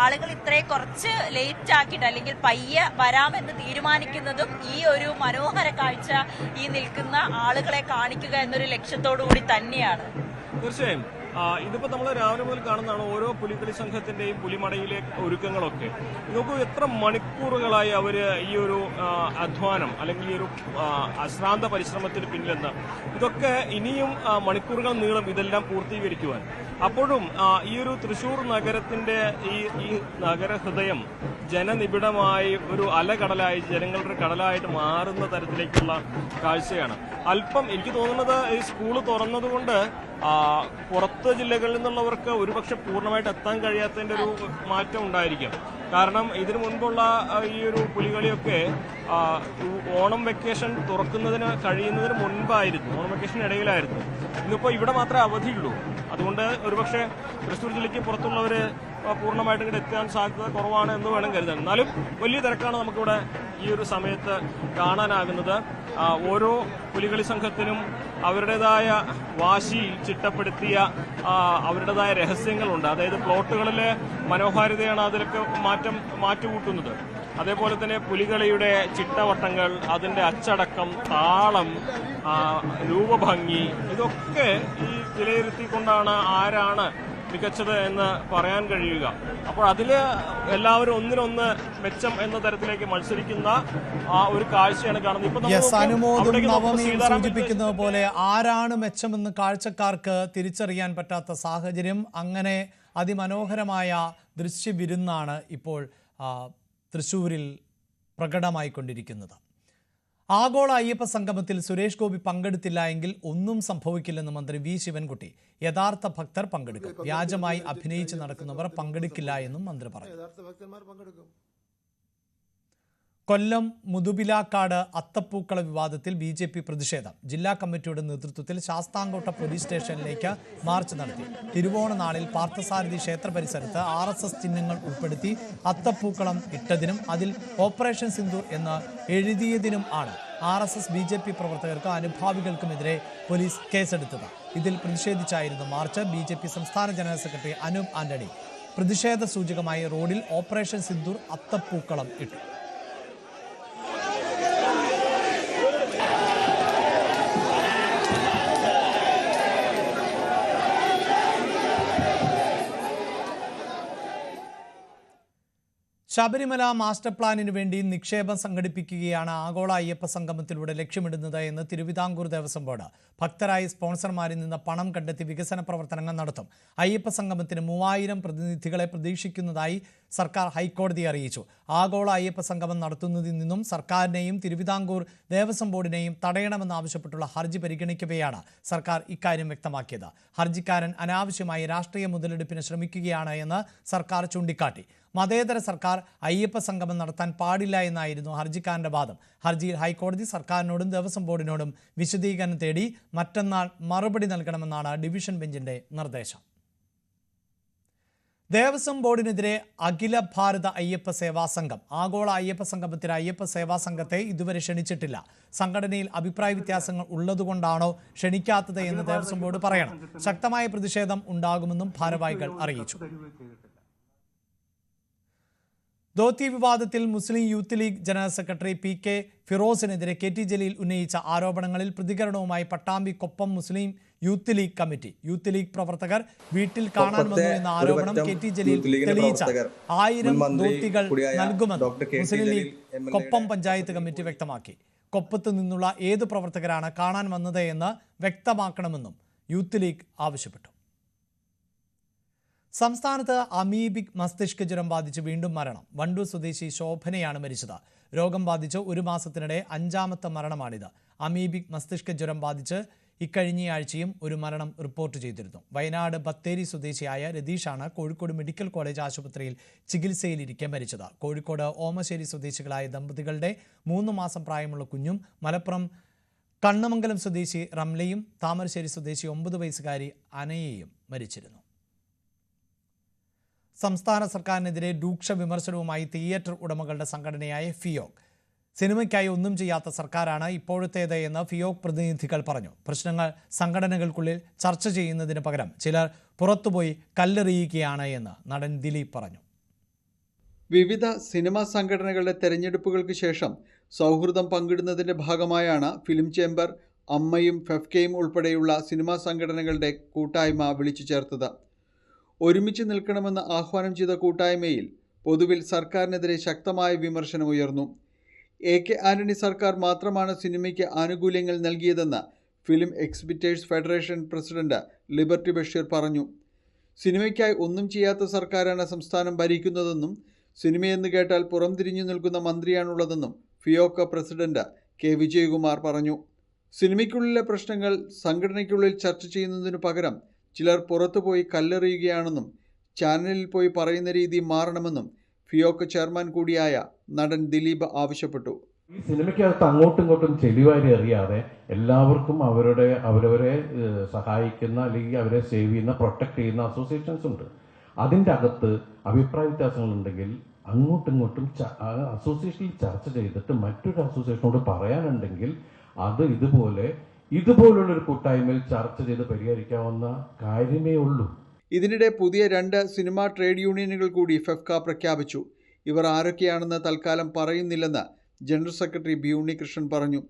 ആളുകൾ ഇത്രയും കുറച്ച് ലേറ്റ് ആക്കിയിട്ട് അല്ലെങ്കിൽ പയ്യെ വരാമെന്ന് തീരുമാനിക്കുന്നതും ഈ ഒരു മനോഹര കാഴ്ച ഈ നിൽക്കുന്ന ആളുകളെ കാണിക്കുക എന്നൊരു ലക്ഷ്യത്തോടു കൂടി തന്നെയാണ്. തീർച്ചയായും ഇതിപ്പോ നമ്മൾ രാവിലെ മുതൽ കാണുന്നതാണ് ഓരോ പുലിക്കളി സംഘത്തിന്റെയും പുലിമടയിലെ ഒരുക്കങ്ങളൊക്കെ. നോക്കൂ, എത്ര മണിക്കൂറുകളായി അവര് ഈ ഒരു അധ്വാനം അല്ലെങ്കിൽ ഈ ഒരു അശ്രാന്ത പരിശ്രമത്തിന് പിന്നിലെന്ന്. ഇതൊക്കെ ഇനിയും മണിക്കൂറുകൾ നീളം ഇതെല്ലാം പൂർത്തീകരിക്കുവാൻ. അപ്പോഴും ഈ ഒരു തൃശ്ശൂർ നഗരത്തിന്റെ ഈ നഗരഹൃദയം ജനനിബിഡമായി ഒരു അലകടലായി, ജനങ്ങളുടെ കടലായിട്ട് മാറുന്ന തരത്തിലേക്കുള്ള കാഴ്ചയാണ്. അല്പം എനിക്ക് തോന്നുന്നത് ഈ സ്കൂള് തുറന്നതുകൊണ്ട് പുറത്ത് ജില്ലകളിൽ നിന്നുള്ളവർക്ക് ഒരുപക്ഷെ പൂർണ്ണമായിട്ട് എത്താൻ കഴിയാത്തതിന്റെ ഒരു മാറ്റം ഉണ്ടായിരിക്കും. കാരണം ഇതിനു മുൻപുള്ള ഈ ഒരു പുലികളിയൊക്കെ ഓണം വെക്കേഷൻ തുറക്കുന്നതിന് കഴിയുന്നതിന് മുൻപായിരുന്നു, ഓണം വെക്കേഷൻ ഇടയിലായിരുന്നു. ഇന്നിപ്പോൾ ഇവിടെ മാത്രമേ അവധിയുള്ളൂ. അതുകൊണ്ട് ഒരുപക്ഷെ തൃശ്ശൂർ ജില്ലയ്ക്ക് പുറത്തുള്ളവര് പൂർണ്ണമായിട്ടും ഇങ്ങോട്ട് എത്താൻ സാധ്യത കുറവാണ് എന്ന് വേണം കരുതാൻ. എന്നാലും വലിയ തിരക്കാണ് നമുക്കിവിടെ ഈ ഒരു സമയത്ത് കാണാനാകുന്നത്. ഓരോ പുലികളി സംഘത്തിനും അവരുടേതായ വാശിയിൽ ചിട്ടപ്പെടുത്തിയ അവരുടേതായ രഹസ്യങ്ങളുണ്ട്. അതായത് പ്ലോട്ടുകളിലെ മനോഹാരിതയാണ് അതിലൊക്കെ മാറ്റുകൂട്ടുന്നത്. അതേപോലെ തന്നെ പുലികളിയുടെ ചിട്ടവട്ടങ്ങൾ, അതിന്റെ അച്ചടക്കം, താളം, രൂപഭംഗി, ഇതൊക്കെ ഈ വിലയിരുത്തിക്കൊണ്ടാണ് ആരാണ് മികച്ചത് എന്ന് പറയാൻ കഴിയുക. അപ്പോൾ അതില് എല്ലാവരും ഒന്നിനൊന്ന് മെച്ചം എന്ന തരത്തിലേക്ക് മത്സരിക്കുന്ന ആ ഒരു കാഴ്ചയാണ് കാണുന്നത്. ഇപ്പൊ അനുമോദും നവമിയും സൂചിപ്പിക്കുന്നത് പോലെ ആരാണ് മെച്ചമെന്ന് കാഴ്ചക്കാർക്ക് തിരിച്ചറിയാൻ പറ്റാത്ത സാഹചര്യം. അങ്ങനെ അതിമനോഹരമായ ദൃശ്യവിരുന്നാണ് ഇപ്പോൾ തൃശ്ശൂരിൽ പ്രകടമായിക്കൊണ്ടിരിക്കുന്നത്. ആഗോള അയ്യപ്പ സംഗമത്തിൽ സുരേഷ് ഗോപി പങ്കെടുത്തില്ല എങ്കിൽ ഒന്നും സംഭവിക്കില്ലെന്ന് മന്ത്രി വി ശിവൻകുട്ടി. യഥാർത്ഥ ഭക്തർ പങ്കെടുക്കും. വ്യാജമായി അഭിനയിച്ച് നടക്കുന്നവർ പങ്കെടുക്കില്ല എന്നും മന്ത്രി പറഞ്ഞു. കൊല്ലം മുതുപിലാക്കാട് അത്തപ്പൂക്കള വിവാദത്തിൽ BJP പ്രതിഷേധം. ജില്ലാ കമ്മിറ്റിയുടെ നേതൃത്വത്തിൽ ശാസ്താംകോട്ട പോലീസ് സ്റ്റേഷനിലേക്ക് മാർച്ച് നടത്തി. തിരുവോണ നാളിൽ പാർത്ഥസാരഥി ക്ഷേത്ര പരിസരത്ത് RSS ചിഹ്നങ്ങൾ ഉൾപ്പെടുത്തി അത്തപ്പൂക്കളം ഇട്ടതിനും അതിൽ ഓപ്പറേഷൻ സിന്ദൂർ എന്ന് എഴുതിയതിനും ആണ് RSS BJP പ്രവർത്തകർക്കും അനുഭാവികൾക്കുമെതിരെ പോലീസ് കേസെടുത്തത്. ഇതിൽ പ്രതിഷേധിച്ചായിരുന്നു മാർച്ച്. BJP സംസ്ഥാന ജനറൽ സെക്രട്ടറി അനൂപ് ആന്റണി പ്രതിഷേധ സൂചകമായി റോഡിൽ ഓപ്പറേഷൻ സിന്ദൂർ അത്തപ്പൂക്കളം ഇട്ടു. ശബരിമല മാസ്റ്റർ പ്ലാനിന് വേണ്ടി നിക്ഷേപം സംഘടിപ്പിക്കുകയാണ് ആഗോള അയ്യപ്പ സംഗമത്തിലൂടെ ലക്ഷ്യമിടുന്നത് എന്ന് തിരുവിതാംകൂർ ദേവസ്വം ബോർഡ്. ഭക്തരായി സ്പോൺസർമാരിൽ നിന്ന് പണം കണ്ടെത്തി വികസന പ്രവർത്തനങ്ങൾ നടത്തും. അയ്യപ്പ സംഗമത്തിന് 3000 പ്രതിനിധികളെ പ്രതീക്ഷിക്കുന്നതായി സർക്കാർ ഹൈക്കോടതിയെ അറിയിച്ചു. ആഗോള അയ്യപ്പ സംഗമം നടത്തുന്നതിൽ നിന്നും സർക്കാരിനെയും തിരുവിതാംകൂർ ദേവസ്വം ബോർഡിനെയും തടയണമെന്നാവശ്യപ്പെട്ടുള്ള ഹർജി പരിഗണിക്കവെയാണ് സർക്കാർ ഇക്കാര്യം വ്യക്തമാക്കിയത്. ഹർജിക്കാരൻ അനാവശ്യമായി രാഷ്ട്രീയ മുതലെടുപ്പിന് ശ്രമിക്കുകയാണ് എന്ന് സർക്കാർ ചൂണ്ടിക്കാട്ടി. മതേതര സർക്കാർ അയ്യപ്പ സംഗമം നടത്താൻ പാടില്ല എന്നായിരുന്നു ഹർജിക്കാരന്റെ വാദം. ഹർജിയിൽ ഹൈക്കോടതി സർക്കാരിനോടും ദേവസ്വം ബോർഡിനോടും വിശദീകരണം തേടി മറ്റന്നാൾ മറുപടി നൽകണമെന്നാണ് ഡിവിഷൻ ബെഞ്ചിന്റെ നിർദ്ദേശം. ദേവസ്വം ബോർഡിനെതിരെ അഖില ഭാരത അയ്യപ്പ സേവാ സംഘം. ആഗോള അയ്യപ്പ സംഗമത്തിന് അയ്യപ്പ സേവാ സംഘത്തെ ഇതുവരെ ക്ഷണിച്ചിട്ടില്ല. സംഘടനയിൽ അഭിപ്രായ വ്യത്യാസങ്ങൾ ഉള്ളതുകൊണ്ടാണോ ക്ഷണിക്കാത്തത് എന്ന് ദേവസ്വം ബോർഡ് പറയണം. ശക്തമായ പ്രതിഷേധം ഉണ്ടാകുമെന്നും ഭാരവാഹികൾ അറിയിച്ചു. ധോത്തി വിവാദത്തിൽ Muslim youth league general secretary PK ഫിറോസിനെതിരെ KT ജലീൽ ഉന്നയിച്ച ആരോപണങ്ങളിൽ പ്രതികരണവുമായി Pattambi Koppam Muslim youth league committee. Youth league പ്രവർത്തകർ വീട്ടിൽ കാണാൻ വന്നു എന്ന ആരോപണം KT ജലീൽ തെളിയിച്ച 1000 ധോത്തികൾ നൽകുമെന്ന് മുസ്ലിം ലീഗ് കൊപ്പം പഞ്ചായത്ത് കമ്മിറ്റി വ്യക്തമാക്കി. കൊപ്പത്ത് നിന്നുള്ള ഏത് പ്രവർത്തകരാണ് കാണാൻ വന്നത് എന്ന് വ്യക്തമാക്കണമെന്നും യൂത്ത് ലീഗ് ആവശ്യപ്പെട്ടു. സംസ്ഥാനത്ത് അമീബിക് മസ്തിഷ്ക ജ്വരം ബാധിച്ച് വീണ്ടും മരണം. വണ്ടൂർ സ്വദേശി ശോഭനയാണ് മരിച്ചത്. രോഗം ബാധിച്ച് 1 മാസത്തിനിടെ 5ാമത്തെ മരണമാണിത്. അമീബിക് മസ്തിഷ്ക ജ്വരം ബാധിച്ച് ഇക്കഴിഞ്ഞയാഴ്ചയും ഒരു മരണം റിപ്പോർട്ട് ചെയ്തിരുന്നു. വയനാട് ബത്തേരി സ്വദേശിയായ രതീഷാണ് കോഴിക്കോട് മെഡിക്കൽ കോളേജ് ആശുപത്രിയിൽ ചികിത്സയിലിരിക്കെ മരിച്ചത്. കോഴിക്കോട് ഓമശ്ശേരി സ്വദേശികളായ ദമ്പതികളുടെ 3 മാസം പ്രായമുള്ള കുഞ്ഞും മലപ്പുറം കണ്ണമംഗലം സ്വദേശി റംലയും താമരശ്ശേരി സ്വദേശി 9 വയസ്സുകാരി അനയയും മരിച്ചിരുന്നു. സംസ്ഥാന സർക്കാരിനെതിരെ രൂക്ഷ വിമർശനവുമായി തിയേറ്റർ ഉടമകളുടെ സംഘടനയായ ഫിയോക്. സിനിമയ്ക്കായി ഒന്നും ചെയ്യാത്ത സർക്കാരാണ് ഇപ്പോഴത്തേത് എന്ന് ഫിയോക് പ്രതിനിധികൾ പറഞ്ഞു. പ്രശ്നങ്ങൾ സംഘടനകൾക്കുള്ളിൽ ചർച്ച ചെയ്യുന്നതിന് പകരം ചിലർ പുറത്തുപോയി കല്ലെറിയുകയാണ് എന്ന് നടൻ ദിലീപ് പറഞ്ഞു. വിവിധ സിനിമാ സംഘടനകളുടെ തെരഞ്ഞെടുപ്പുകൾക്ക് ശേഷം സൗഹൃദം പങ്കിടുന്നതിന്റെ ഭാഗമായാണ് ഫിലിം ചേംബർ, അമ്മയും ഫെഫ്കയും ഉൾപ്പെടെയുള്ള സിനിമാ സംഘടനകളുടെ കൂട്ടായ്മ വിളിച്ചു ചേർത്തത്. ഒരുമിച്ച് നിൽക്കണമെന്ന് ആഹ്വാനം ചെയ്ത കൂട്ടായ്മയിൽ പൊതുവിൽ സർക്കാരിനെതിരെ ശക്തമായ വിമർശനമുയർന്നു. AK ആന്റണി സർക്കാർ മാത്രമാണ് സിനിമയ്ക്ക് ആനുകൂല്യങ്ങൾ നൽകിയതെന്ന് film exhibitors federation president liberty Basheer പറഞ്ഞു. സിനിമയ്ക്കായി ഒന്നും ചെയ്യാത്ത സർക്കാരാണ് സംസ്ഥാനം ഭരിക്കുന്നതെന്നും സിനിമയെന്ന് കേട്ടാൽ പുറംതിരിഞ്ഞു നിൽക്കുന്ന മന്ത്രിയാണുള്ളതെന്നും ഫിയോക പ്രസിഡന്റ് K വിജയകുമാർ പറഞ്ഞു. സിനിമയ്ക്കുള്ളിലെ പ്രശ്നങ്ങൾ സംഘടനയ്ക്കുള്ളിൽ ചർച്ച ചെയ്യുന്നതിനു പകരം ചിലർ പുറത്തുപോയി കല്ലെറിയുകയാണെന്നും ചാനലിൽ പോയി പറയുന്ന രീതി മാറണമെന്നും ഫിയോക ചെയർമാൻ കൂടിയായ നടൻ ദിലീപ് ആവശ്യപ്പെട്ടു. ഈ സിനിമയ്ക്കകത്ത് അങ്ങോട്ടും ഇങ്ങോട്ടും ചെളിവാരി അറിയാതെ എല്ലാവർക്കും അവരവരെ സഹായിക്കുന്ന അല്ലെങ്കിൽ അവരെ സേവ് ചെയ്യുന്ന പ്രൊട്ടക്ട് ചെയ്യുന്ന അസോസിയേഷൻസ് ഉണ്ട്. അതിൻ്റെ അകത്ത് അഭിപ്രായ വ്യത്യാസങ്ങളുണ്ടെങ്കിൽ അങ്ങോട്ടും ഇങ്ങോട്ടും അസോസിയേഷനിൽ ചർച്ച ചെയ്തിട്ട് മറ്റൊരു അസോസിയേഷനോട് പറയാനുണ്ടെങ്കിൽ അത് ഇതുപോലുള്ളൊരു കൂട്ടായ്മയിൽ ചർച്ച ചെയ്ത് പരിഹരിക്കാവുന്ന കാര്യമേ ഉള്ളൂ. ഇതിനിടെ പുതിയ 2 സിനിമാ ട്രേഡ് യൂണിയനുകൾ കൂടി ഫെഫ്ക പ്രഖ്യാപിച്ചു. ഇവർ ആരൊക്കെയാണെന്ന് തൽക്കാലം പറയുന്നില്ലെന്ന് ജനറൽ സെക്രട്ടറി ബി ഉണ്ണികൃഷ്ണൻ പറഞ്ഞു.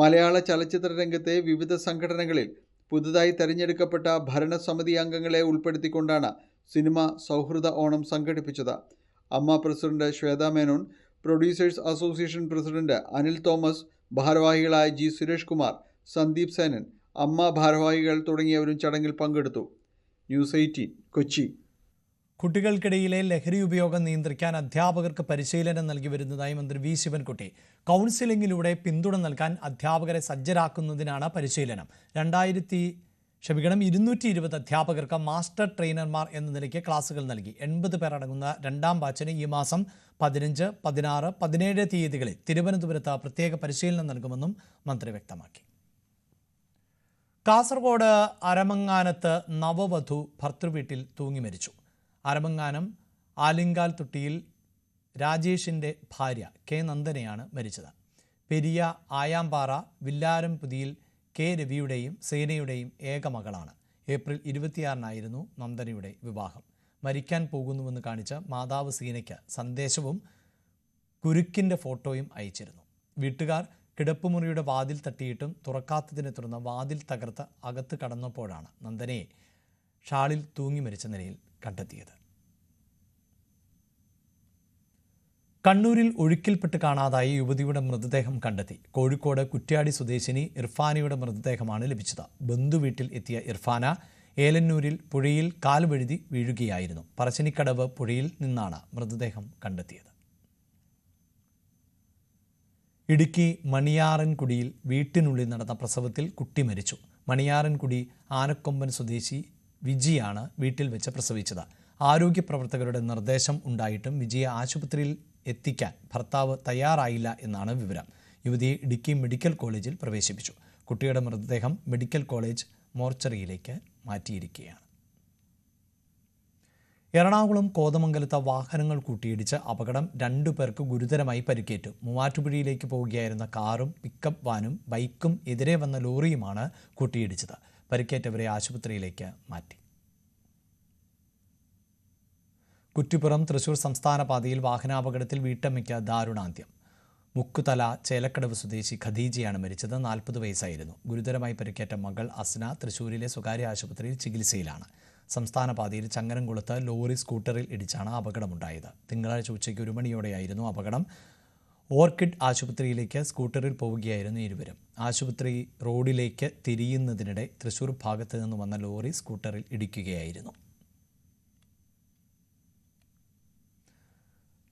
മലയാള ചലച്ചിത്ര രംഗത്തെ വിവിധ സംഘടനകളിൽ പുതുതായി തെരഞ്ഞെടുക്കപ്പെട്ട ഭരണസമിതി അംഗങ്ങളെ ഉൾപ്പെടുത്തിക്കൊണ്ടാണ് സിനിമ സൗഹൃദ ഓണം സംഘടിപ്പിച്ചത്. AMMA president Shweta Menon, producers association president Anil Thomas, ഭാരവാഹികളായ G സുരേഷ് കുമാർ, സന്ദീപ് സേനൻ, അമ്മ ഭാരവാഹികൾ തുടങ്ങിയവരും ചടങ്ങിൽ പങ്കെടുത്തു. ന്യൂസ് 18 കൊച്ചി. കുട്ടികൾക്കിടയിലെ ലഹരി ഉപയോഗം നിയന്ത്രിക്കാൻ അധ്യാപകർക്ക് പരിശീലനം നൽകി വരുന്നതായി മന്ത്രി വി ശിവൻകുട്ടി. കൗൺസിലിംഗിലൂടെ പിന്തുണ നൽകാൻ അധ്യാപകരെ സജ്ജരാക്കുന്നതിനാണ് പരിശീലനം. 220 അധ്യാപകർക്ക് മാസ്റ്റർ ട്രെയിനർമാർ എന്ന നിലയ്ക്ക് ക്ലാസുകൾ നൽകി. 80 പേർ അടങ്ങുന്ന രണ്ടാം ബാച്ചിന് ഈ മാസം 15, 16, 17 തീയതികളിൽ തിരുവനന്തപുരത്ത് പ്രത്യേക പരിശീലനം നൽകുമെന്നും മന്ത്രി വ്യക്തമാക്കി. കാസർഗോഡ് അരമങ്ങാനത്ത് നവവധു ഭർത്തൃവീട്ടിൽ തൂങ്ങി മരിച്ചു. അരമങ്ങാനം ആലിങ്കാൽ തൊട്ടിയിൽ രാജേഷിൻ്റെ ഭാര്യ കെ നന്ദനയാണ് മരിച്ചത്. പെരിയ ആയാമ്പാറ വില്ലാരം പുതിയിൽ കെ രവിയുടെയും സേനയുടെയും ഏക മകളാണ്. ഏപ്രിൽ 26-നായിരുന്നു നന്ദനയുടെ വിവാഹം. മരിക്കാൻ പോകുന്നുവെന്ന് കാണിച്ച് മാതാവ് സീനയ്ക്ക് സന്ദേശവും കുരുക്കിൻ്റെ ഫോട്ടോയും അയച്ചിരുന്നു. വീട്ടുകാർ കിടപ്പുമുറിയുടെ വാതിൽ തട്ടിയിട്ടും തുറക്കാത്തതിനെ തുടർന്ന് വാതിൽ തകർത്ത് അകത്ത് കടന്നപ്പോഴാണ് നന്ദനയെ ഷാളിൽ തൂങ്ങി മരിച്ച നിലയിൽ കണ്ടെത്തിയത്. കണ്ണൂരിൽ ഒഴുക്കിൽപ്പെട്ട് കാണാതായ യുവതിയുടെ മൃതദേഹം കണ്ടെത്തി. കോഴിക്കോട് കുറ്റ്യാടി സ്വദേശിനി ഇർഫാനയുടെ മൃതദേഹമാണ് ലഭിച്ചത്. ബന്ധുവീട്ടിൽ എത്തിയ ഇർഫാന ഏലന്നൂരിൽ പുഴയിൽ കാൽ വഴുതി വീഴുകയായിരുന്നു. പറശ്ശിനിക്കടവ് പുഴയിൽ നിന്നാണ് മൃതദേഹം കണ്ടെത്തിയത്. ഇടുക്കി മണിയാറൻകുടിയിൽ വീട്ടിനുള്ളിൽ നടന്ന പ്രസവത്തിൽ കുട്ടി മരിച്ചു. മണിയാറൻകുടി ആനക്കൊമ്പൻ സ്വദേശി വിജിയാണ് വീട്ടിൽ വെച്ച് പ്രസവിച്ചത്. ആരോഗ്യ പ്രവർത്തകരുടെ നിർദ്ദേശം ഉണ്ടായിട്ടും വിജിയെ ആശുപത്രിയിൽ എത്തിക്കാൻ ഭർത്താവ് തയ്യാറായില്ല എന്നാണ് വിവരം. യുവതിയെ ഇടുക്കി മെഡിക്കൽ കോളേജിൽ പ്രവേശിപ്പിച്ചു. കുട്ടിയുടെ മൃതദേഹം മെഡിക്കൽ കോളേജ് മോർച്ചറിയിലേക്ക് മാറ്റിയിരിക്കുകയാണ്. എറണാകുളം കോതമംഗലത്ത് വാഹനങ്ങൾ കൂട്ടിയിടിച്ച് അപകടം. 2 പേർക്ക് ഗുരുതരമായി പരിക്കേറ്റു. മൂവാറ്റുപുഴയിലേക്ക് പോവുകയായിരുന്ന കാറും പിക്കപ്പ് വാനും ബൈക്കും എതിരെ വന്ന ലോറിയുമാണ് കൂട്ടിയിടിച്ചത്. പരിക്കേറ്റവരെ ആശുപത്രിയിലേക്ക് മാറ്റി. കുറ്റിപ്പുറം തൃശൂർ സംസ്ഥാന പാതയിൽ വാഹനാപകടത്തിൽ വീട്ടമ്മയ്ക്ക് ദാരുണാന്ത്യം. മുക്കുതല ചേലക്കടവ് സ്വദേശി ഖദീജയാണ് മരിച്ചത്. 40 വയസ്സായിരുന്നു. ഗുരുതരമായി പരിക്കേറ്റ മകൾ അസ്ന തൃശൂരിലെ സ്വകാര്യ ആശുപത്രിയിൽ ചികിത്സയിലാണ്. സംസ്ഥാന പാതയിൽ ചങ്ങരംകുളത്ത് ലോറി സ്കൂട്ടറിൽ ഇടിച്ചാണ് അപകടമുണ്ടായത്. തിങ്കളാഴ്ച ഉച്ചയ്ക്ക് 1 മണിയോടെയായിരുന്നു അപകടം. ഓർക്കിഡ് ആശുപത്രിയിലേക്ക് സ്കൂട്ടറിൽ പോവുകയായിരുന്നു ഇരുവരും. ആശുപത്രി റോഡിലേക്ക് തിരിയുന്നതിനിടെ തൃശൂർ ഭാഗത്ത് നിന്ന് വന്ന ലോറി സ്കൂട്ടറിൽ ഇടിക്കുകയായിരുന്നു.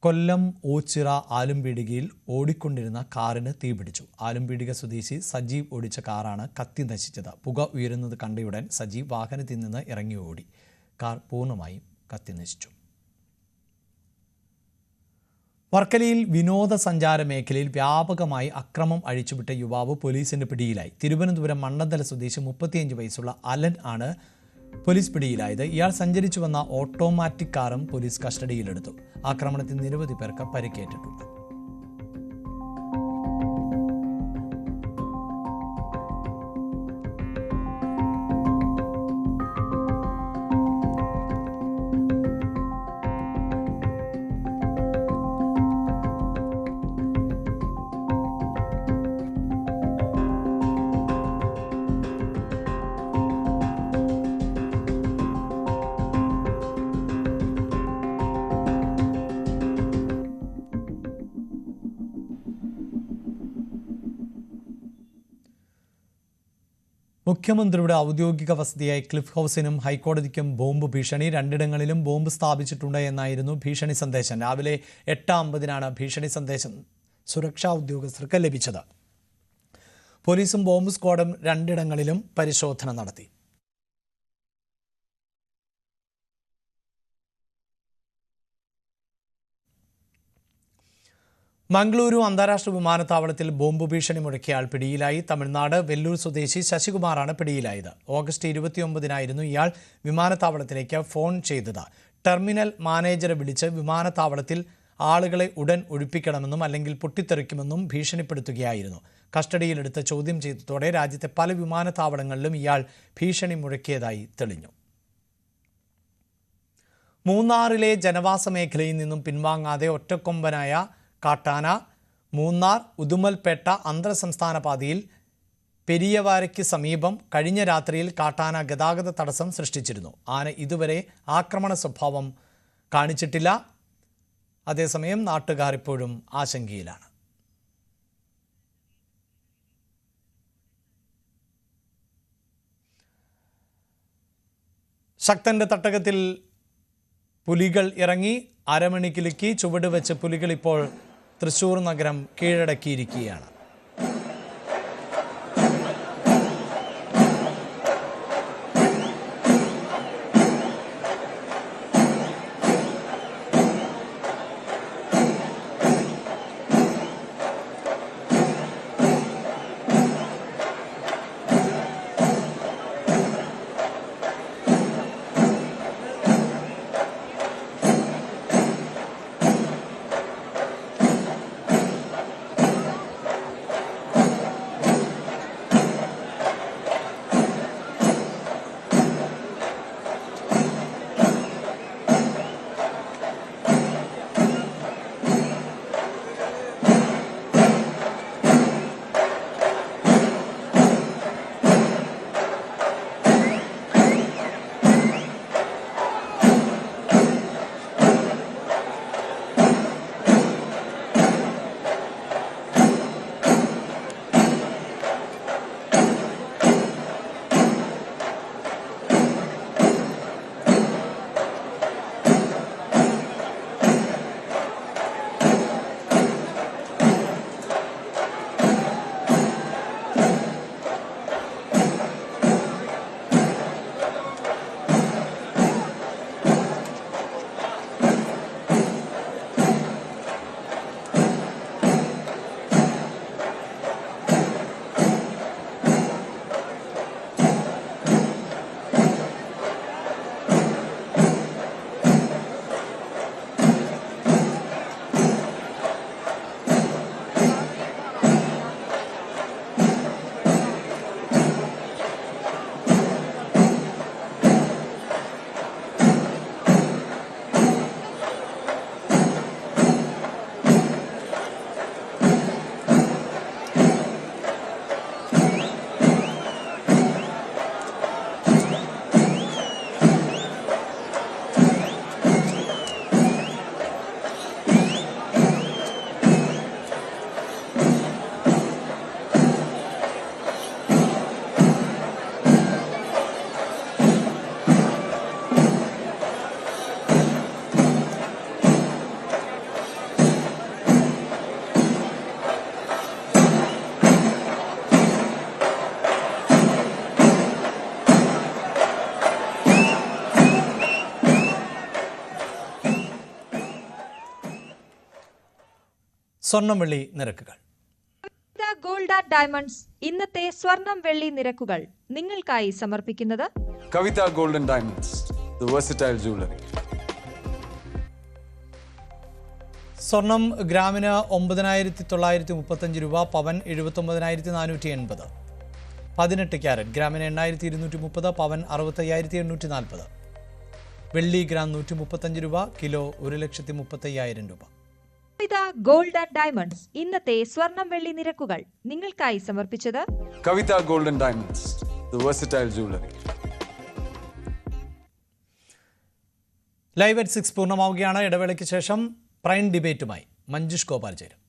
കൊല്ലം ഓച്ചിറ ആലുംപീടികയിൽ ഓടിക്കൊണ്ടിരുന്ന കാറിന് തീപിടിച്ചു. ആലുംപീടിക സ്വദേശി സജീവ് ഓടിച്ച കാറാണ് കത്തി നശിച്ചത്. പുക ഉയരുന്നത് കണ്ടയുടൻ സജീവ് വാഹനത്തിൽ നിന്ന് ഇറങ്ങി ഓടി. കാർ പൂർണ്ണമായും കത്തി നശിച്ചു. വർക്കലയിൽ വിനോദസഞ്ചാര മേഖലയിൽ വ്യാപകമായി അക്രമം അഴിച്ചുവിട്ട യുവാവ് പോലീസിന്റെ പിടിയിലായി. തിരുവനന്തപുരം മണ്ണന്തല സ്വദേശി 35 വയസ്സുള്ള അലൻ ആണ് പോലീസ് പിടിയിലായത്. ഇയാൾ സഞ്ചരിച്ചു വന്ന ഓട്ടോമാറ്റിക് കാറും പോലീസ് കസ്റ്റഡിയിലെടുത്തു. ആക്രമണത്തിൽ നിരവധി പേർക്ക് പരിക്കേറ്റിട്ടുണ്ട്. മുഖ്യമന്ത്രിയുടെ ഔദ്യോഗിക വസതിയായ ക്ലിഫ് ഹൗസിനും ഹൈക്കോടതിക്കും ബോംബ് ഭീഷണി. 2ഇടങ്ങളിലും ബോംബ് സ്ഥാപിച്ചിട്ടുണ്ട് എന്നായിരുന്നു ഭീഷണി സന്ദേശം. രാവിലെ 8:50-നാണ് ഭീഷണി സന്ദേശം സുരക്ഷാ ഉദ്യോഗസ്ഥർക്ക് ലഭിച്ചത്. പോലീസും ബോംബ് സ്ക്വാഡും 2ഇടങ്ങളിലും പരിശോധന നടത്തി. മംഗളൂരു അന്താരാഷ്ട്ര വിമാനത്താവളത്തിൽ ബോംബ് ഭീഷണി മുഴക്കിയ ആൾ പിടിയിലായി. തമിഴ്നാട് വെല്ലൂർ സ്വദേശി ശശികുമാറാണ് പിടിയിലായത്. ഓഗസ്റ്റ് 29-നായിരുന്നു ഇയാൾ വിമാനത്താവളത്തിലേക്ക് ഫോൺ ചെയ്തത്. ടെർമിനൽ മാനേജറെ വിളിച്ച് വിമാനത്താവളത്തിൽ ആളുകളെ ഉടൻ ഒഴിപ്പിക്കണമെന്നും അല്ലെങ്കിൽ പൊട്ടിത്തെറിക്കുമെന്നും ഭീഷണിപ്പെടുത്തുകയായിരുന്നു. കസ്റ്റഡിയിലെടുത്ത് ചോദ്യം ചെയ്തതോടെ രാജ്യത്തെ പല വിമാനത്താവളങ്ങളിലും ഇയാൾ ഭീഷണി മുഴക്കിയതായി തെളിഞ്ഞു. മൂന്നാറിലെ ജനവാസ മേഖലയിൽ നിന്നും പിൻവാങ്ങാതെ ഒറ്റക്കൊമ്പനായ കാട്ടാന മൂന്നാർ ഉദുമൽപേട്ട അന്തർ സംസ്ഥാന പാതയിൽ പെരിയവാരയ്ക്ക് സമീപം കഴിഞ്ഞ രാത്രിയിൽ കാട്ടാന ഗതാഗത തടസ്സം സൃഷ്ടിച്ചിരുന്നു. ആന ഇതുവരെ ആക്രമണ സ്വഭാവം കാണിച്ചിട്ടില്ല. അതേസമയം നാട്ടുകാർ ഇപ്പോഴും ആശങ്കയിലാണ്. ശക്തന്റെ തട്ടകത്തിൽ പുലികൾ ഇറങ്ങി അരമണിക്കിലുക്കി ചുവട് വെച്ച് പുലികൾ ഇപ്പോൾ തൃശൂർ നഗരം കീഴടക്കിയിരിക്കുകയാണ്. സ്വർണം വെള്ളി നിരക്കുകൾ. ഗോൾഡ് ആൻഡ് ഡയമണ്ട്സ് ഇന്നത്തെ സ്വർണം വെള്ളി നിരക്കുകൾ നിങ്ങൾക്കായി സമർപ്പിക്കുന്നത് Kavitha gold and diamonds, the versatile jewellery. സ്വർണം ഗ്രാമിന് 9,935 രൂപ, പവൻ 79,480. 18 ക്യാരറ്റ് ഗ്രാമിന് 8,230, പവൻ 65,840. വെള്ളി ഗ്രാം 135 രൂപ, കിലോ 1,35,000 രൂപ. കവിത ഗോൾഡ് ആൻഡ് ഡയമണ്ട്സ് ഇന്നത്തെ സ്വർണം വെള്ളി നിരക്കുകൾ നിങ്ങൾക്കായി സമർപ്പിച്ചത് Kavitha gold and diamonds, the versatile jewellery. Live at 6 പൂർണ്ണമാവുകയാണ്. ഇടവേളയ്ക്ക് ശേഷം പ്രൈം ഡിബേറ്റുമായി മഞ്ജുഷ് ഗോപാൽ ചേരും.